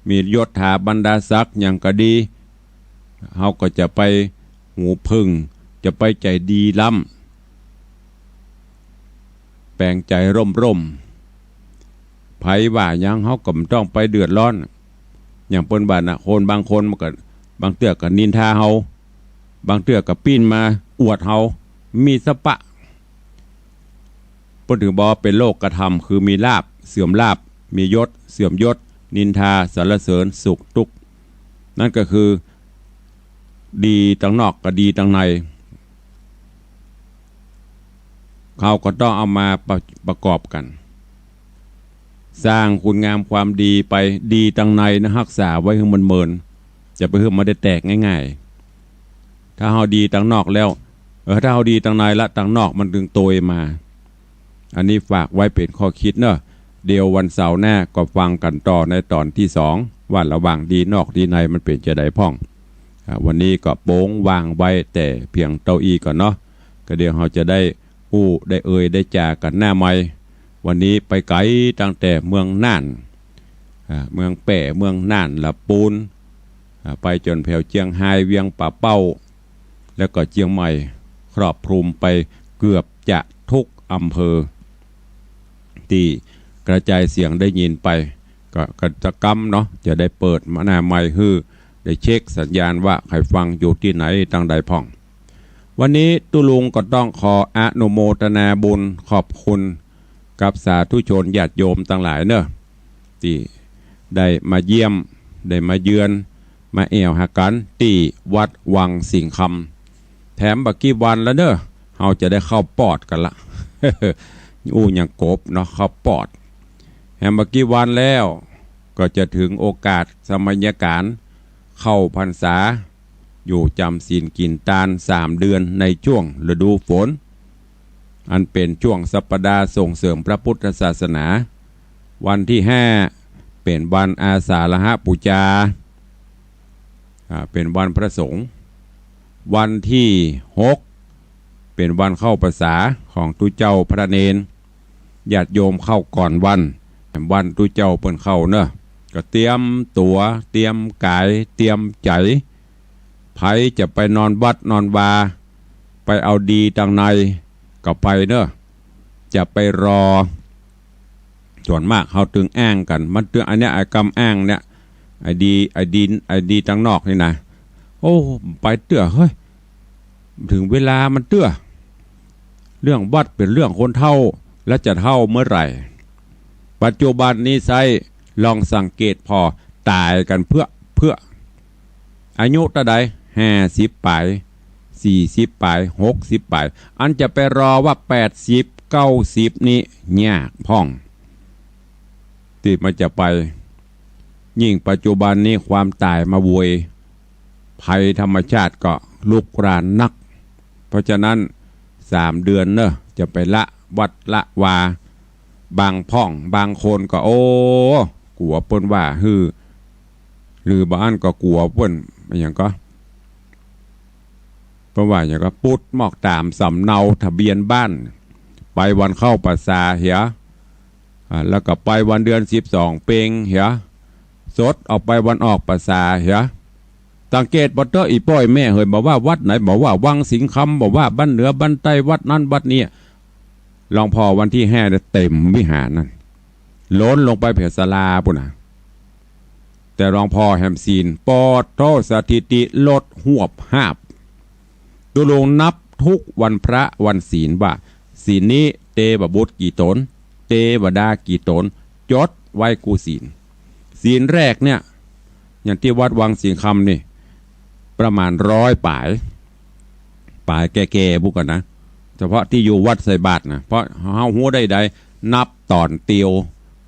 มียศถาบรรดาศักดิ์อย่างก็ดีเฮาก็จะไปหูพึ่งจะไปใจดีล้ำแปลงใจร่มไผว่ายังเฮาก็ต้องไปเดือดร้อนอย่างเปิ้นบ้านน่ะคนบางคนมันก็บางเตือกก็นินทาเฮาบางเตือกก็ปีนมาอวดเฮามีสปะเปิ้นถึงบอกเป็นโลกกระทำคือมีลาภเสื่อมลาภมียศเสื่อมยศนินทาสรรเสริญสุขทุกข์นั่นก็คือดีตั้งนอกก็ดีตั้งในเขาก็ต้องเอามาประกอบกันสร้างคุณงามความดีไปดีตั้งในนะรักษาไว้ให้มันเมินจะไปให้มันได้แตกง่ายๆถ้าเฮาดีตั้งนอกแล้วถ้าเฮาดีตั้งในละตั้งนอกมันดึงโตยมาอันนี้ฝากไว้เป็นข้อคิดเนอะเดี๋ยววันเสาร์หน้าก็ฟังกันต่อในตอนที่2ว่าระหว่างดีนอกดีในมันเป็นจะได้พ่องวันนี้ก็โป้งวางไว้แต่เพียงเต้าอี้ก่อนเนาะก็เดี๋ยวเราจะได้อู้ได้ได้จากันหน้าใหม่วันนี้ไปไกลตั้งแต่เมืองน่านเมืองแป่เมืองน่านละปูนไปจนแถวเชียงไฮ้เวียงป่าเป้าแล้วก็เชียงใหม่ครอบคลุมไปเกือบจะทุกอำเภอที่กระจายเสียงได้ยินไปก็กิจกรรมเนาะจะได้เปิดมาหน้าใหม่ฮือได้เช็คสัญญาณว่าใครฟังอยู่ที่ไหนตั้งใดพ่องวันนี้ตุลุงก็ต้องขออนุโมทนาบุญขอบคุณกับสาธุชนญาติโยมทั้งหลายเนอะที่ได้มาเยี่ยมได้มาเยือนมาแอวหากันที่วัดวังสิงคำแถมบักกี้วันแล้วเนอะเราจะได้เข้าปอดกันละ อู้อย่างกบเนาะเข้าปอดแถมบักกี้วันแล้วก็จะถึงโอกาสสมัยการเข้าพรรษาอยู่จำศีลกินตาล3 เดือนในช่วงฤดูฝนอันเป็นช่วงสัปดาห์ส่งเสริมพระพุทธศาสนาวันที่5เป็นวันอาสาฬหบูชาเป็นวันพระสงฆ์วันที่6เป็นวันเข้าพรรษาของตุเจ้าพระเนนญาติโยมเข้าก่อนวันตุเจ้าเปิ้นเข้าเนอะก็เตรียมตัวเตรียมกายเตรียมใจไผจะไปนอนวัดนอนวาไปเอาดีทางในก็ไปเนอะจะไปรอส่วนมากเขาตึงอ้างกันมันตึงอันเนี้ยไอ้กำอ้างเนี่ยไอ้ดีทางนอกนี่นะโอ้ไปเตื้อเฮ้ยถึงเวลามันเตื้อเรื่องวัดเป็นเรื่องคนเฒ่าและจะเฒ่าเมื่อไหร่ปัจจุบันนี้ไซลองสังเกตพอตายกันเพื่ออายุตะใด50 ปลาย40 ปลาย60 ปลายอันจะไปรอว่า80 90นี้ยากพ่องที่มันจะไปยิ่งปัจจุบันนี้ความตายมาโวยภัยธรรมชาติก็ลุกรานนักเพราะฉะนั้น3 เดือนเนอะจะไปละวัดละวาบางพ่องบางคนก็โอ้กลัวเปิ้นว่าหรือบ้านก็กลัวเปิ้นอย่างก็เพราะว่าอย่างก็ปุดหมอกตามสำเนาทะเบียนบ้านไปวันเข้าพรรษาเหียแล้วก็ไปวันเดือน12เปงเหียสดออกไปวันออกพรรษาเหียสังเกตบ่เตออีป้อยแม่เฮยบอกว่าวัดไหนบอกว่าวังสิงคำบอกว่าบ้านเหนือบ้านใต้วัดนั้นวัดนี้ลองพอวันที่5เนี่ยเต็มวิหารนั่นล้นลงไปเพียศาลาปุ่นนะแต่รองพ่อแฮมซีนปอดโตสถิติลดหวบหาบตัวลงนับทุกวันพระวันศีลว่าศีลนี้เตบบุตรกี่ตนเตวดากี่ตนจดไว้กูศีลแรกเนี่ยอย่างที่วัดวังสิงคำนี่ประมาณ100 ป่ายแก่ๆบุกันนะเฉพาะที่อยู่วัดใส่บาตรนะเพราะเฮาหัวได้นับตอนเตียว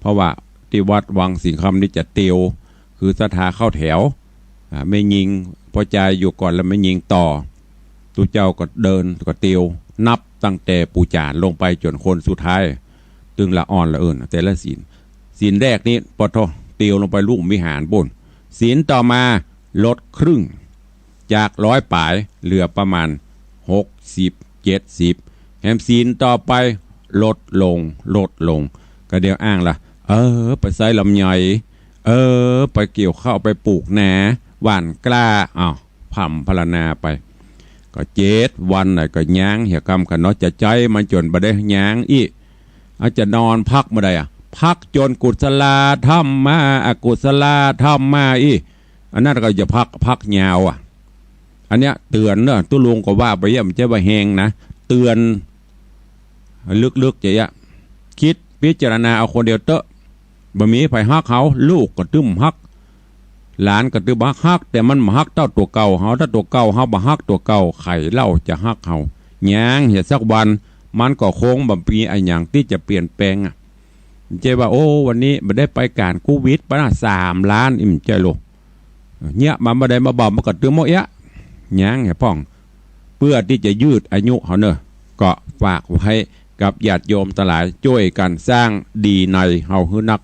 เพราะว่าที่วัดวังสิงคำนี่จะเตียวคือศรัทธาเข้าแถวไม่ยิงพอใจอยู่ก่อนแล้วไม่ยิงต่อตุเจ้าก็เดินก็เตียวนับตั้งแต่ปูจานลงไปจนคนสุดท้ายตึงละอ่อนละเอิญแต่ละศีลแรกนี้ปทเตียวลงไปลูกวิหารบนศีลต่อมาลดครึ่งจาก100 ป่ายเหลือประมาณ60-70แฮมศีลต่อไปลดลงก็เดี๋ยวอ้างละไปใส่ลำไยไปเกี่ยวข้าวไปปลูกแหนหว่านกล้าผ่ำพรรณนาไปก็7 วันน่ะก็ย้างเหี่ยกำกันเนาะจะใจมันจนบ่ได้ย้างอีอาจจะนอนพักมาได้พักจนกุศลธรรมมาอกุศลธรรมมาอันนั้นก็จะพักยาวอันเนี้ยเตือนเนอะตุลุงก็ว่าไปมันจะว่าแหงนะเตือนลึกๆจะคิดพิจารณาเอาคนเดียวเตอะบ่มีไผฮักเขาลูกก็ตึ้มฮักหลานก็ตึ้มฮักแต่มันมาฮักเต้าตัวเก่าเขาถ้าตัวเก่าเขาบ่ฮักตัวเก่าไข่เล่าจะฮักเขาแย้งเหี่ยสักวันมันก็โค้งบ่มีไอ้อย่างที่จะเปลี่ยนแปลงเจ๊ว่าโอ้วันนี้ไม่ได้ไปการโควิดปะนะ3 ล้านอิ่มใจโลเนี่ยมันไม่ได้มาบอกมันก็ตึ้มโมยะแย้งเหี่ยพ่องเพื่อที่จะยืดอายุเขาเนอะก็ฝากไว้กับญาติโยมตลายช่วยกันสร้างดีในเฮาฮื้อนัก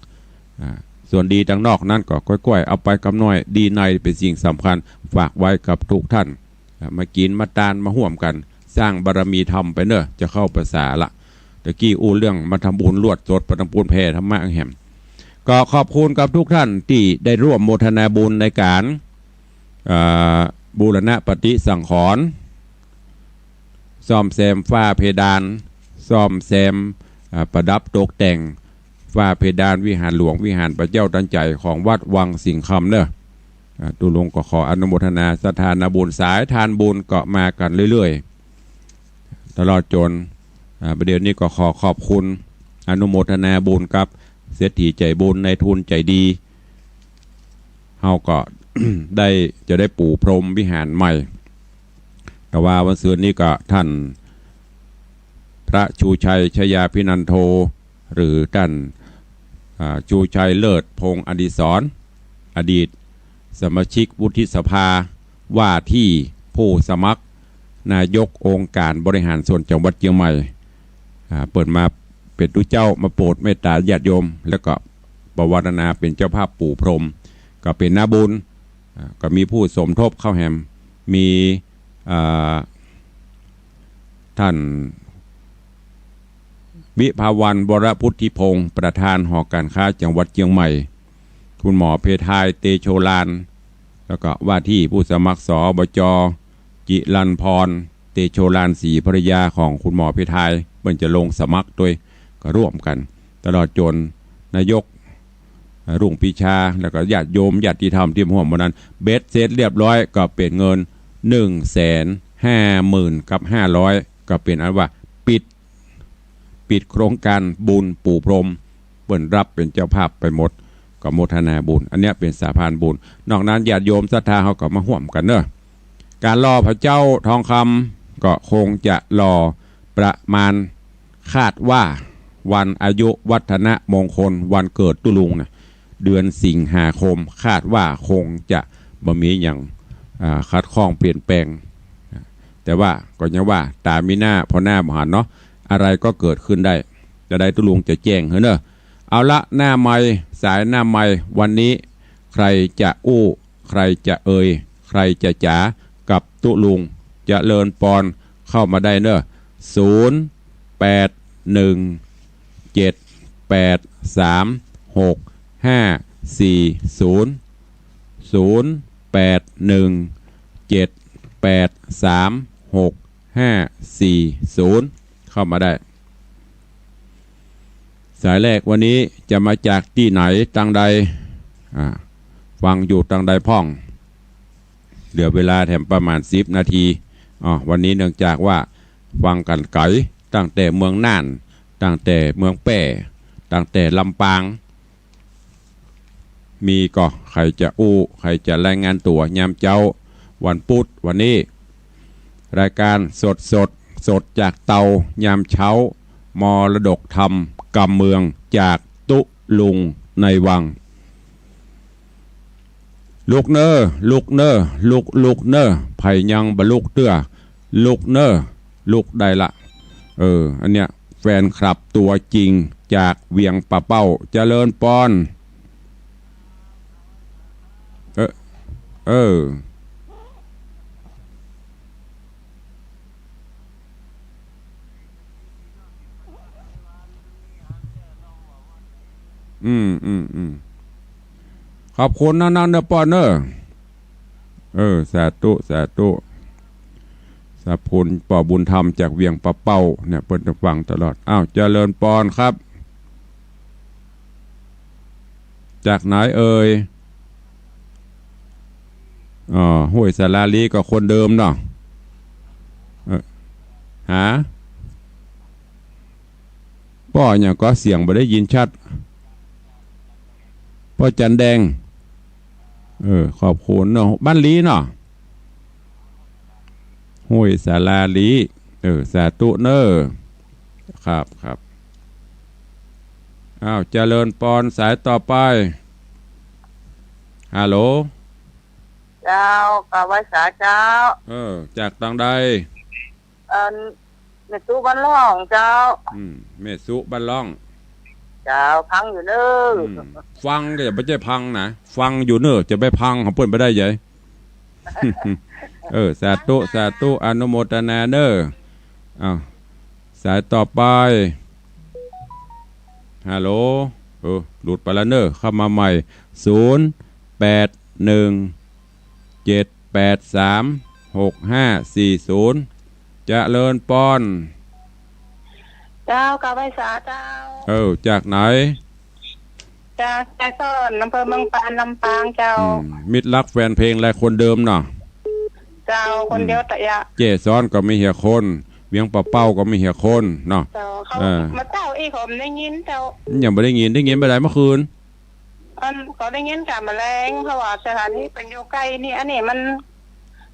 ส่วนดีทางนอกนั้นก็ค่อยๆเอาไปกำน้อยดีในเป็นสิ่งสำคัญฝากไว้กับทุกท่านมากินมาตานมาห่วมกันสร้างบารมีธรรมไปเนอะจะเข้าภาษาละตะกี้อู้เรื่องมาทำบุญลวดสดประทำบุญแผ่ธรรมะแห่มก็ขอบคุณกับทุกท่านที่ได้ร่วมโมทนาบุญในการบูรณะปฏิสังขรณ์ซ่อมแซมฝ้าเพดานซ่อมแซมประดับตกแต่งฝ้าเพดานวิหารหลวงวิหารพระเจ้าตันใจของวัดวังสิงคำเนอะตุลงก็ขออนุโมทนาสถานบุญสายทานบุญก็มากันเรื่อยๆตลอดจนประเดี๋ยวนี้ก็ขอบคุณอนุโมทนาบุญกับเศรษฐีใจบุญในทุนใจดีเฮาก็ จะได้ปูพรมวิหารใหม่แต่ว่าวันศุกร์นี้ก็ท่านพระชูชัยชยาพินันโทหรือท่านชูชัยเลิศพงศ์อดิศรอดีตสมาชิกวุฒิสภาว่าที่ผู้สมัครนายกองค์การบริหารส่วนจังหวัดเชียงใหม่เปิดมาเป็นตุเจ้ามาโปรดเมตตาญาติโยมแล้วก็ประวัตินาเป็นเจ้าภาพปู่พรหมก็เป็นนาบุญก็มีผู้สมทบเข้าแหมมีท่านวิภาวันวรพุทธิพงศ์ประธานหอการค้าจังหวัดเชียงใหม่คุณหมอเพทายเตโชลานแล้วก็ว่าที่ผู้สมัครสอบจจิรันพรเตโชลานสีภรรยาของคุณหมอเพทายเพิ่งจะลงสมัครด้วยก็ร่วมกันตลอดจนนายกรุ่งปีชาแล้วก็ญาติโยมญาติธรรมที่ร่วมวันนั้นเบ็ดเสร็จเรียบร้อยก็เป็นเงิน150,000 ก็เป็นอันว่าปิดโครงการบุญปู่พรหมเปิ่นรับเป็นเจ้าภาพไปหมดก็โมทนาบุญอันนี้เป็นสาพานบุญนอกนั้นญาติโยมศรัทธาเขาก็มาห่วมกันเนอะการรอพระเจ้าทองคำก็คงจะรอประมาณคาดว่าวันอายุวัฒนมงคลวันเกิดตุลุงนะเดือนสิงหาคมคาดว่าคงจะบ่มีอย่างคัดข้องเปลี่ยนแปลงแต่ว่าก็ยังว่าตามีหน้าพอหน้าหมหันเนาะอะไรก็เกิดขึ้นได้จะได้ตุลุงจะแจ้งเนอะเอาละหน้าไม้สายหน้าไม้วันนี้ใครจะอู้ใครจะเอ่ยใครจะจ๋ากับตุลุงจะเลินปอนเข้ามาได้เนอะ0817836540เข้ามาได้สายแรกวันนี้จะมาจากที่ไหนตังใดฟังอยู่ตังใดพ่องเหลือเวลาแถมประมาณ10 นาทีวันนี้เนื่องจากว่าฟังกันไกลตั้งแต่เมืองน่านตั้งแต่เมืองแป่ตั้งแต่ลำปางมีก็ใครจะอู้ใครจะรายงานตัวยามเจ้าวันพุธวันนี้รายการสดจากเตายามเช้ามรดกธรรมกำเมืองจากตุ ลุงในวังลูกเนอลูกเนอลูกเนอไผ่ยังบลุกเตื้อลูกเนอลูกได้ละอันเนี้ยแฟนคลับตัวจริงจากเวียงป่าเป้าเจริญปอนเออขอบคุณนะนั่นเนปอนเนอสาธุสาธุสาพุนปอบุญธรรมจากเวียงป่าเป้าเนี่ยเปิดฟังตลอดอ้าวเจริญปอนครับจากไหนห้วยสาราลีก็คนเดิมเนาะหาป้อเนี่ยก็เสียงไม่ได้ยินชัดป้อจันแดงขอบคุณเนาะบ้านลีเนาะห้วยสาราลีสาธุเนอครับอ้าวเจริญปอนสายต่อไปฮัลโหลเจ้ากาไว้สาเจ้าจากทางใดเมสุบ้านล่องเจ้าเมสุบ้านล่องเจ้าพังอยู่เนอฟังก็อย่าไปใจพังนะฟังอยู่เนอจะไปพังของเปิ้นไปได้ยัยสาธุอนุโมทนาเนออ้าวสายต่อไปฮัลโหลหลุดไปแล้วเนอเข้ามาใหม่0817836540จะเลินปอนเจ้ากาไว้สาเจ้าจากไหนจากใจซ่อนอำเภอเมืองปานลำปางเจ้ามิตรรักแฟนเพลงและคนเดิมเนาะเจ้าคนเดียวแต่ยะเจซ้อนก็มีเหี่ยคนเวียงป่าเป้าก็มีเหี่ยคนเนาะเขามาเจ้าอีผมได้ยินเจ้ายังไม่ได้ยินไปไหนเมื่อคืนเขาได้ยินกับแมลงเพราะว่าสถานที่เป็นอยู่ใกล้นี่อันนี้มัน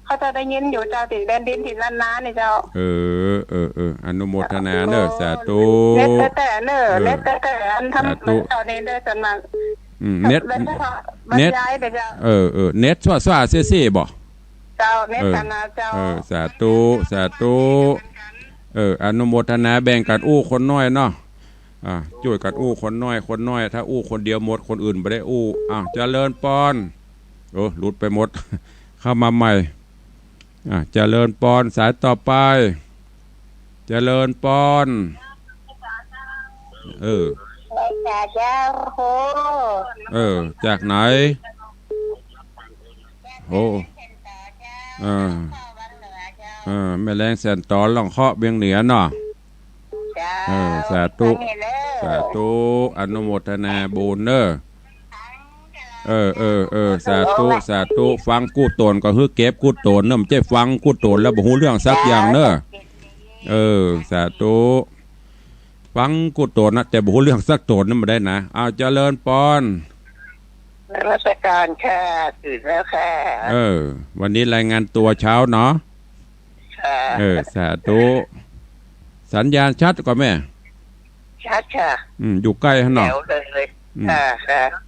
เขาจะได้ยินอยู่เจ้าติดแดนดินติดล้านนานี่เจ้าอนุโมทนาเนอสาธุเน็ตแต่เนอเน็ตแต่อันทำตอนนี้เด้อจนมาเน็ตเน็ตสว่าเซ่บ่เจ้าเน็ตกันนะเจ้าสาธุอนุโมทนาแบ่งกันอู้คนน้อยเนาะช่วยกันอู้คนน้อยถ้าอู้คนเดียวหมดคนอื่นไม่ได้อู้เจริญปอนหลุดไปหมดเข้ามาใหม่เจริญปอนสายต่อไปเจริญปอนจากไหนแม่แรงแสนตอนหล่องเคาะเบียงเหนือเนาะสาธุอนุโมทนาบุญเนอสาธุฟังกู้ตนก็คือเก็บกู้ตนเนอะไม่ใช่ฟังกู้ตนแล้วบ่ฮู้เรื่องสักอย่างเนอะสาธุฟังกู้ตนนะแต่บ่ฮู้เรื่องสักตนนั่นบ่ได้นะเอาเจริญปอนราชการแค่ตื่นแล้วแค่วันนี้รายงานตัวเช้าเนาะสาธุสัญญาณชัดกว่าแม่ชัดค่ะอยู่ใกล้ฮะเนาะ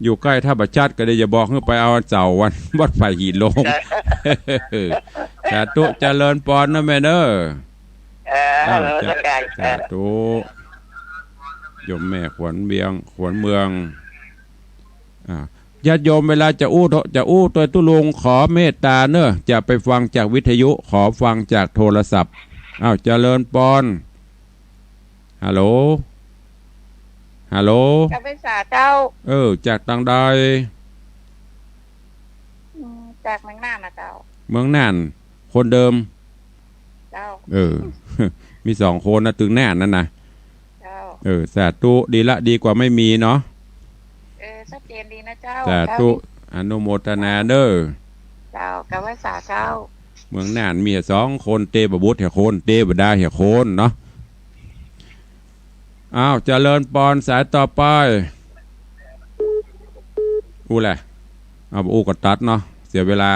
อยู่ใกล้ถ้าบัดชัดก็ได้อย่าบอกให้ไปเอาเจ้าวันวัดไฟหินลงสาธุเจริญปอนนะแม่เด้อสาธุโยมแม่ขวัญเมืองญาติโยมเวลาจะอู้ตัวตุลุงขอเมตตาเนอะจะไปฟังจากวิทยุขอฟังจากโทรศัพท์เจริญปอนฮัลโหลกับภาษาเจ้าจากทางใดจากเมืองน่านนะเจ้าเมืองน่านคนเดิมเจ้ามี2 คนนะถึงน่านนั่นนะเจ้าสาธุดีกว่าไม่มีเนาะชัดเจนดีนะเจ้าสาธุอนุโมทนาเด้อเจ้ากับภาษาเจ้าเมืองน่านมี2 คนเตบบุตรเหี่ยคนเตบดาเหี่ยคนเนาะเจริญปอนสายต่อไปแหละก็ตัดเนาะเสียเวลา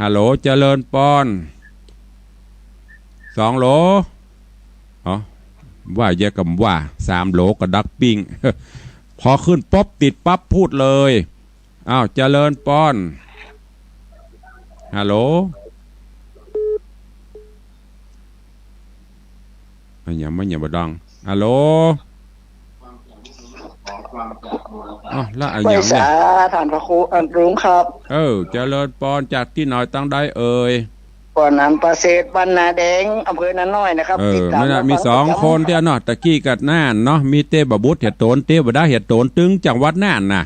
ฮัลโหลเจริญปอน2 โหลว่าแยกกับว่า3 โหลก็ดักปิ้ง พอขึ้นป๊บติดปั๊บพูดเลยอ้าวเจริญปอนฮัลโหลอย่าไม่อย่าบดังฮัลโหลอ๋อแล้วอะไรอย่างเนี่ยท่านพระครูรุ้งครับเจริญปอนจากที่หน่อยตั้งได้ปอนนั้นประเสริฐบรรณาแดงอำเภอนาน้อยนะครับไม่ได้มี2 คนที่เนาะตะกี้กัดน่านเนาะมีเต้บบุตรเห็ดโตนเต้บดาเห็ดโตนตึงจังหวัดน่านน่ะ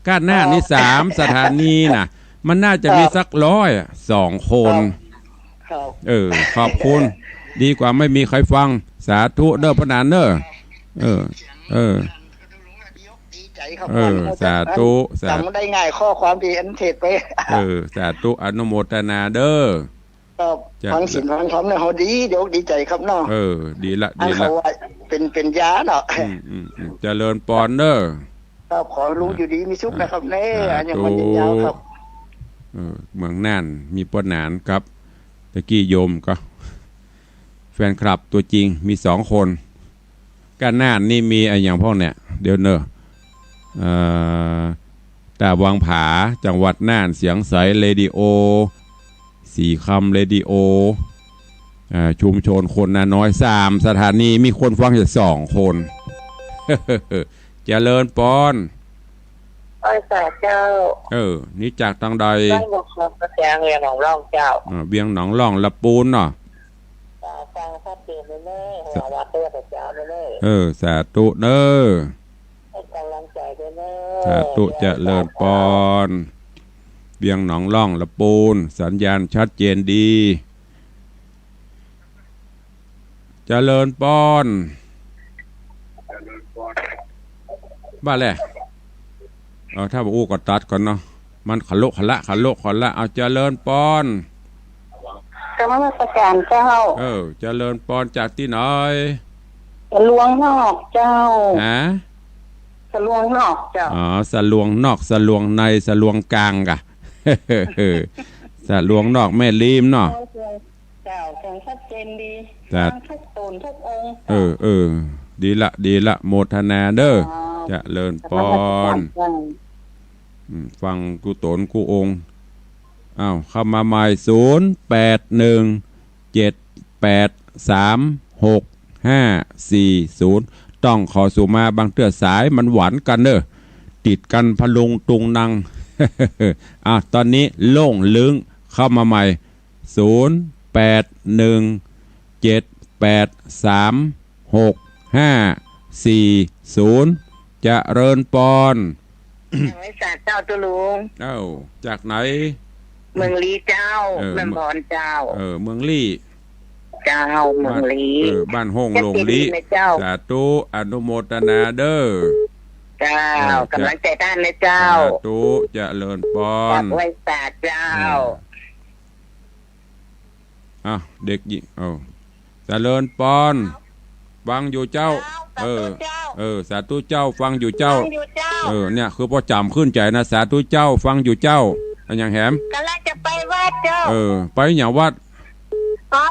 ก้านน่านนี่3 สถานีน่ะมันน่าจะมีสัก2 คนขอบคุณดีกว่าไม่มีใครฟังสาธุเด้อพระนานเด้อสาธุจำได้ง่ายข้อความที่อันเทศไปสาธุอนุโมทนาเด้อฟังสินฟังธรรมเนี่ยเขาดีเดี๋ยวดีใจครับเนาะดีละเป็นยาเนาะเจริญปอนเด้อครับขอรู้อยู่ดีมีสุขนะครับเน่อย่างมันยาวครับเมืองน่านมีปนานครับตะกี้โยมก็แฟนคลับตัวจริงมี2 คนก้านน่านนี่มีอะไรอย่างพวกเนี่ยเดี๋ยวเนอะตาวังผาจังหวัดน่านเสียงใสเรดิโอ4 คำเรดิโอชุมชนคนนาน้อย3 สถานีมีคนฟังแค่2 คนเจริญปอนสาเจ้านี่จากทางใดได้บอกครับกระแสเวียงหนองร่องเจ้าเวียงหนองร่องละปูนเนาะฟังชัดเจนเลยแม่หัววัดตัวเจ้าเลยสาธุเด้อให้กำลังใจด้วยแม่สาธุเจริญปอนเวียงหนองร่องละปูนสัญญาณชัดเจนดีเจริญปอนบ้าแหละถ้าบอกอู้ก็ตัดก่อนเนาะมันขลุขละเอาเจริญปอนกรรมการเจ้าเจริญปอนจากที่ไหนสลวงนอกเจ้าสลวงนอกเจ้าสลวงนอกสลวงในสลวงกลางกะสลวงนอกแม่ลีมเนาะเจ้าแข็งชัดเจนดีทุกตนทุกองค์ดีละโมทนาเด้อจะเลิญปอนฟังกูตนกูองค์เข้ามาใหม่0817836540ต้องขอสู่มาบางเตื้อสายมันหวานกันเด้อติดกันพลุงตุงนัง ตอนนี้โล่งลึงเข้ามาใหม่0817836540จะเริญปอนไว้ศาสตร์เจ้าตุลุงจากไหนเมืองลีเจ้าเมืองบอนเจ้าเมืองลี่เจ้าเมืองลีบ้านห้องลงลีสาธุอนุโมทนาเด้อเจ้ากำลังใจด้านเลยเจ้าสาธุจะเริญปอนไว้ศาสตร์เจ้าเด็กหญิงจะเริญปอนฟังอยู่เจ้าสาธุเจ้าฟังอยู่เจ้าเนี่ยคือพ่อจำขึ้นใจนะสาธุเจ้าฟังอยู่เจ้าอันอย่างแหมกำลังจะไปวัดเจ้าไปอย่างวัด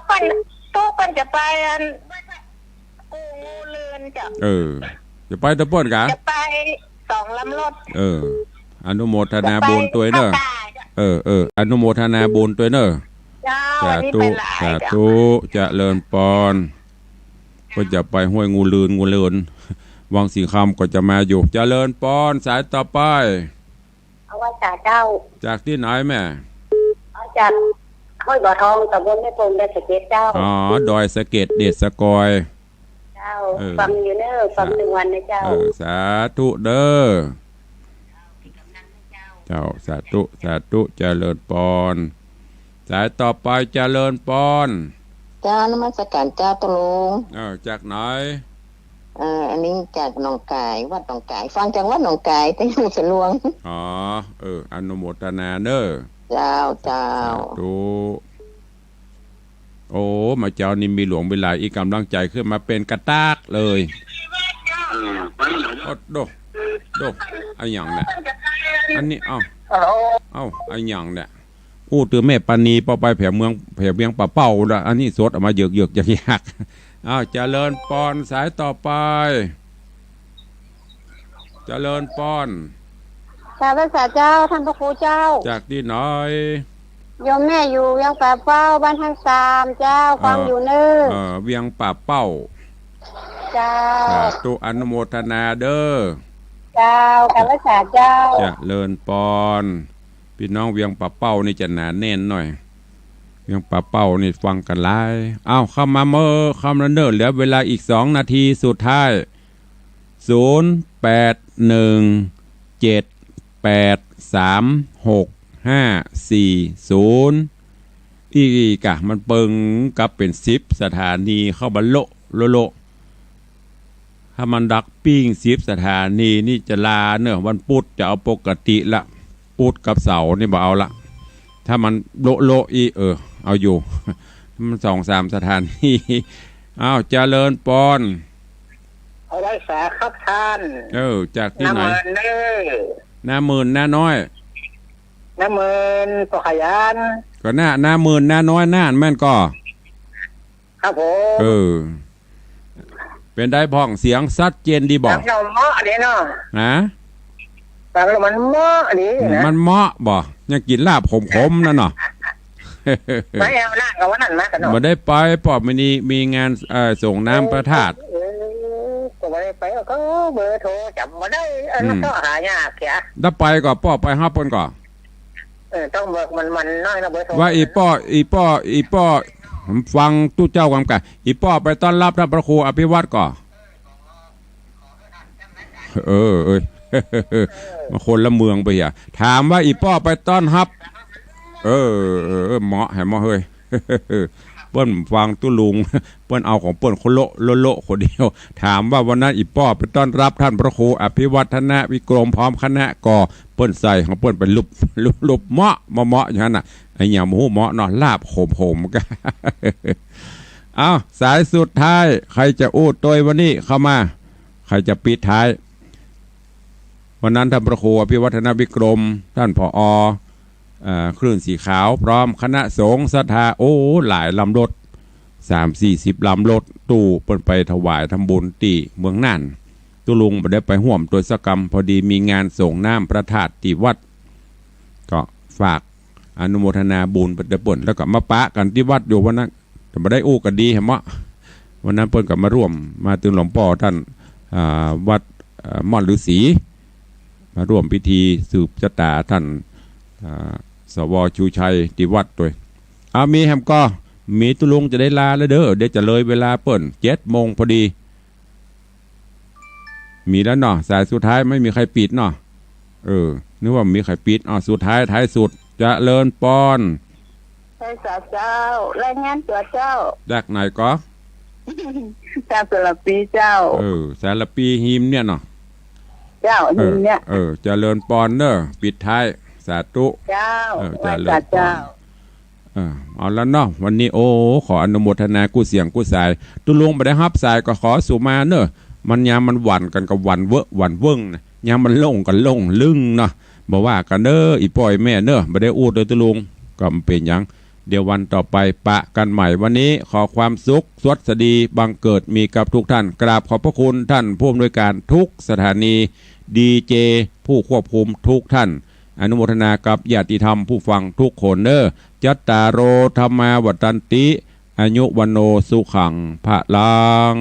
ปันตู้ปันจะไปกูเรือนเจ้าจะไปตะป้นกะจะไป2 ลำรถอนุโมทนาบุญตัวเนอะอนุโมทนาบุญตัวเนอะสาธุจะเลิญปอนก็จะไปห้วยงูเลือนวังสีคำก็จะมาอยู่เจริญปอนสายต่อไปเอาว่าจากเจ้าจากที่ไหนแม่จากห้วยบ่อทองตำบลแม่ปงดอยสะเก็ดเจ้าดอยสะเก็ดเดชสกอยเจ้าฟังอยู่เนอะฟัง1 วันนะเจ้าสาธุเด้อเจ้าสาธุเจริญปอนสายต่อไปเจริญปอนเจ้านมัสการเจ้าตุลุงจากไหนอันนี้จากหนองกายวัดหนองกายฟังจากวัดหนองกายแต่อยู่สลวงอนุโมทนาเด้อเจ้าดูมาเจ้านี่มีหลวงเวลาอีกกำลังใจขึ้นมาเป็นกระตากเลยโดไอ้หยังเนี่ยอันนี้ไอ้หยังเนี่ยพูดถึงแม่ปานีพอไปแผ่เมืองป่าเป้าละอันนี้สดออกมาเยือกอยากเจริญปอนสายต่อไป เจริญป้อน กราบพระสาเจ้าท่านพระครูเจ้า จากที่หน้อย โยมแม่อยู่ยังป่าเป้าบ้านทั้งสามเจ้าฟังอยู่เนื้อ เวียงป่าเป้า เจ้า สาธุอนุโมทนาเด้อ เจ้ากราบพระสาเจ้า เจริญปอนพี่น้องเวียงป่าเป้านี่จะหนาแน่นหน่อยเวียงป่าเป้านี่ฟังกันหลายอ้าวเข้ามาเมื่อเข้ามาเนิ่นเหลือเวลาอีก2 นาทีสุดท้าย0817836540อีกะมันเปิงกับเป็น10 สถานีเข้าบันโลถ้ามันดักปิ้ง10 สถานีนี่จะลาเนอะวันพุธจะเอาปกติละพุธกับเสาร์นี่บ่เอาละถ้ามันโลอีเอาอยู่มัน2-3 สถานีอ้าวเจริญปอน เอาไว้สาครับท่าน จากที่ไหน น้ำเมินเด้อ หน้าหมื่นหน้าน้อย น้ำเมินปขยัน ก็หน้าหมื่นหน้าน้อยหน้าแม่นก็ ครับผม เป็นได้พ้องเสียงชัดเจนดีบอก เราเหมาะอันนี้เนาะ นะ ฟังแล้วมันเหมาะอันนี้นะ มันเหมาะบ่ยังกินลาบขมๆนั่นเนาะ ไม่เอาหน้ากับวันนั้นมากันเนาะ มาได้ไปปอบมีงานส่งน้ำพระธาตุ ก็ไม่ได้ไปก็เบอร์โทรจำมาได้มันก็หายากแค่ ถ้าไปก็ป้อไปฮับเพิ่นก่อ ต้องเบิกมันน้อยนะเบอร์โทร ว่าอีป้อผมฟังตู้เจ้าความกันอีป้อไปต้อนรับท่านพระครูอภิวัตรก่อมาคนละเมืองไปอ่ะถามว่าอีป้อไปต้อนรับเหมาะให้เหมาะเฮ้ย เปิ้นฟังตู้ลุง เปิ้นเอาของเปิ้นคนโลคนเดียวถามว่าวันนั้นอีป้อไปต้อนรับท่านพระครูอภิวัฒนวิกรมพร้อมคณะก่อเปิ้นใส่ของเปิ้นเป็นลุบเหมาะอย่างนั้นน่ะไอ้หยังหมูเหมาะเนาะลาบโหมกัน เอาสายสุดท้ายใครจะอู้ตัววันนี้เข้ามาใครจะปิดท้ายวันนั้นท่านพระครูอภิวัฒนวิกรมท่านผอคลื่นสีขาวพร้อมคณะสงฆ์ศรัทธาหลายลำรถ30-40 ลำรถตู้เปิ้นไปถวายทำบุญตีเมืองน่านตุลุงบ่ได้ไปห่วมตัวสกรรมพอดีมีงานส่งน้ำพระธาตุที่วัดก็ฝากอนุโมทนาบุญเปิ้นแล้วก็มาปะกันที่วัดอยู่วันนั้นแต่บ่ได้อู้กันดีแฮมะวันนั้นเปิ้นก็มาร่วมมาถึงหลวงพ่อท่านวัดม่อนฤาษีมาร่วมพิธีสืบชะตาท่านสวชูชัยที่วัดด้วยมีแฮมก็มีตุลุงจะได้ลาแล้วเด้อเดี๋ยวจะเลยเวลาเปิ้น7 โมงพอดีมีแล้วเนาะสายสุดท้ายไม่มีใครปิดเนาะนึกว่ามีใครปิดสุดท้ายสุดจะเลินปอนใช่สาเจ้ารายงานตัวเจ้าจากไหนก็ จากสารปีเจ้าสารปีหิมเนี่ยเนาะเจ้าหิมเนี่ยจะเลินปอนเด้อปิดท้ายสาธุเจ้าจะเลินปอนเอาแล้วเนาะวันนี้ขออนุโมทนากู้เสียงกู้สายตุลุงบ่ได้รับสายก็ขอสู่มาเนอะมันยามมันหวั่นกันกับหวั่นเวิ้งนะยามมันลงกันลงลึงเนาะบ่ว่ากันเด้ออีป่อยแม่เนอะบ่ได้อู้โดยตุลุงก็เป็นหยังเดี๋ยววันต่อไปปะกันใหม่วันนี้ขอความสุขสวัสดีบังเกิดมีกับทุกท่านกราบขอบพระคุณท่านผู้อำนวยการทุกสถานีดีเจผู้ควบคุมทุกท่านอนุโมทนากับญาติธรรมผู้ฟังทุกคนเนอะจัตตารโอธรรมาวัฏันติอายุวันโนสุขังพะลัง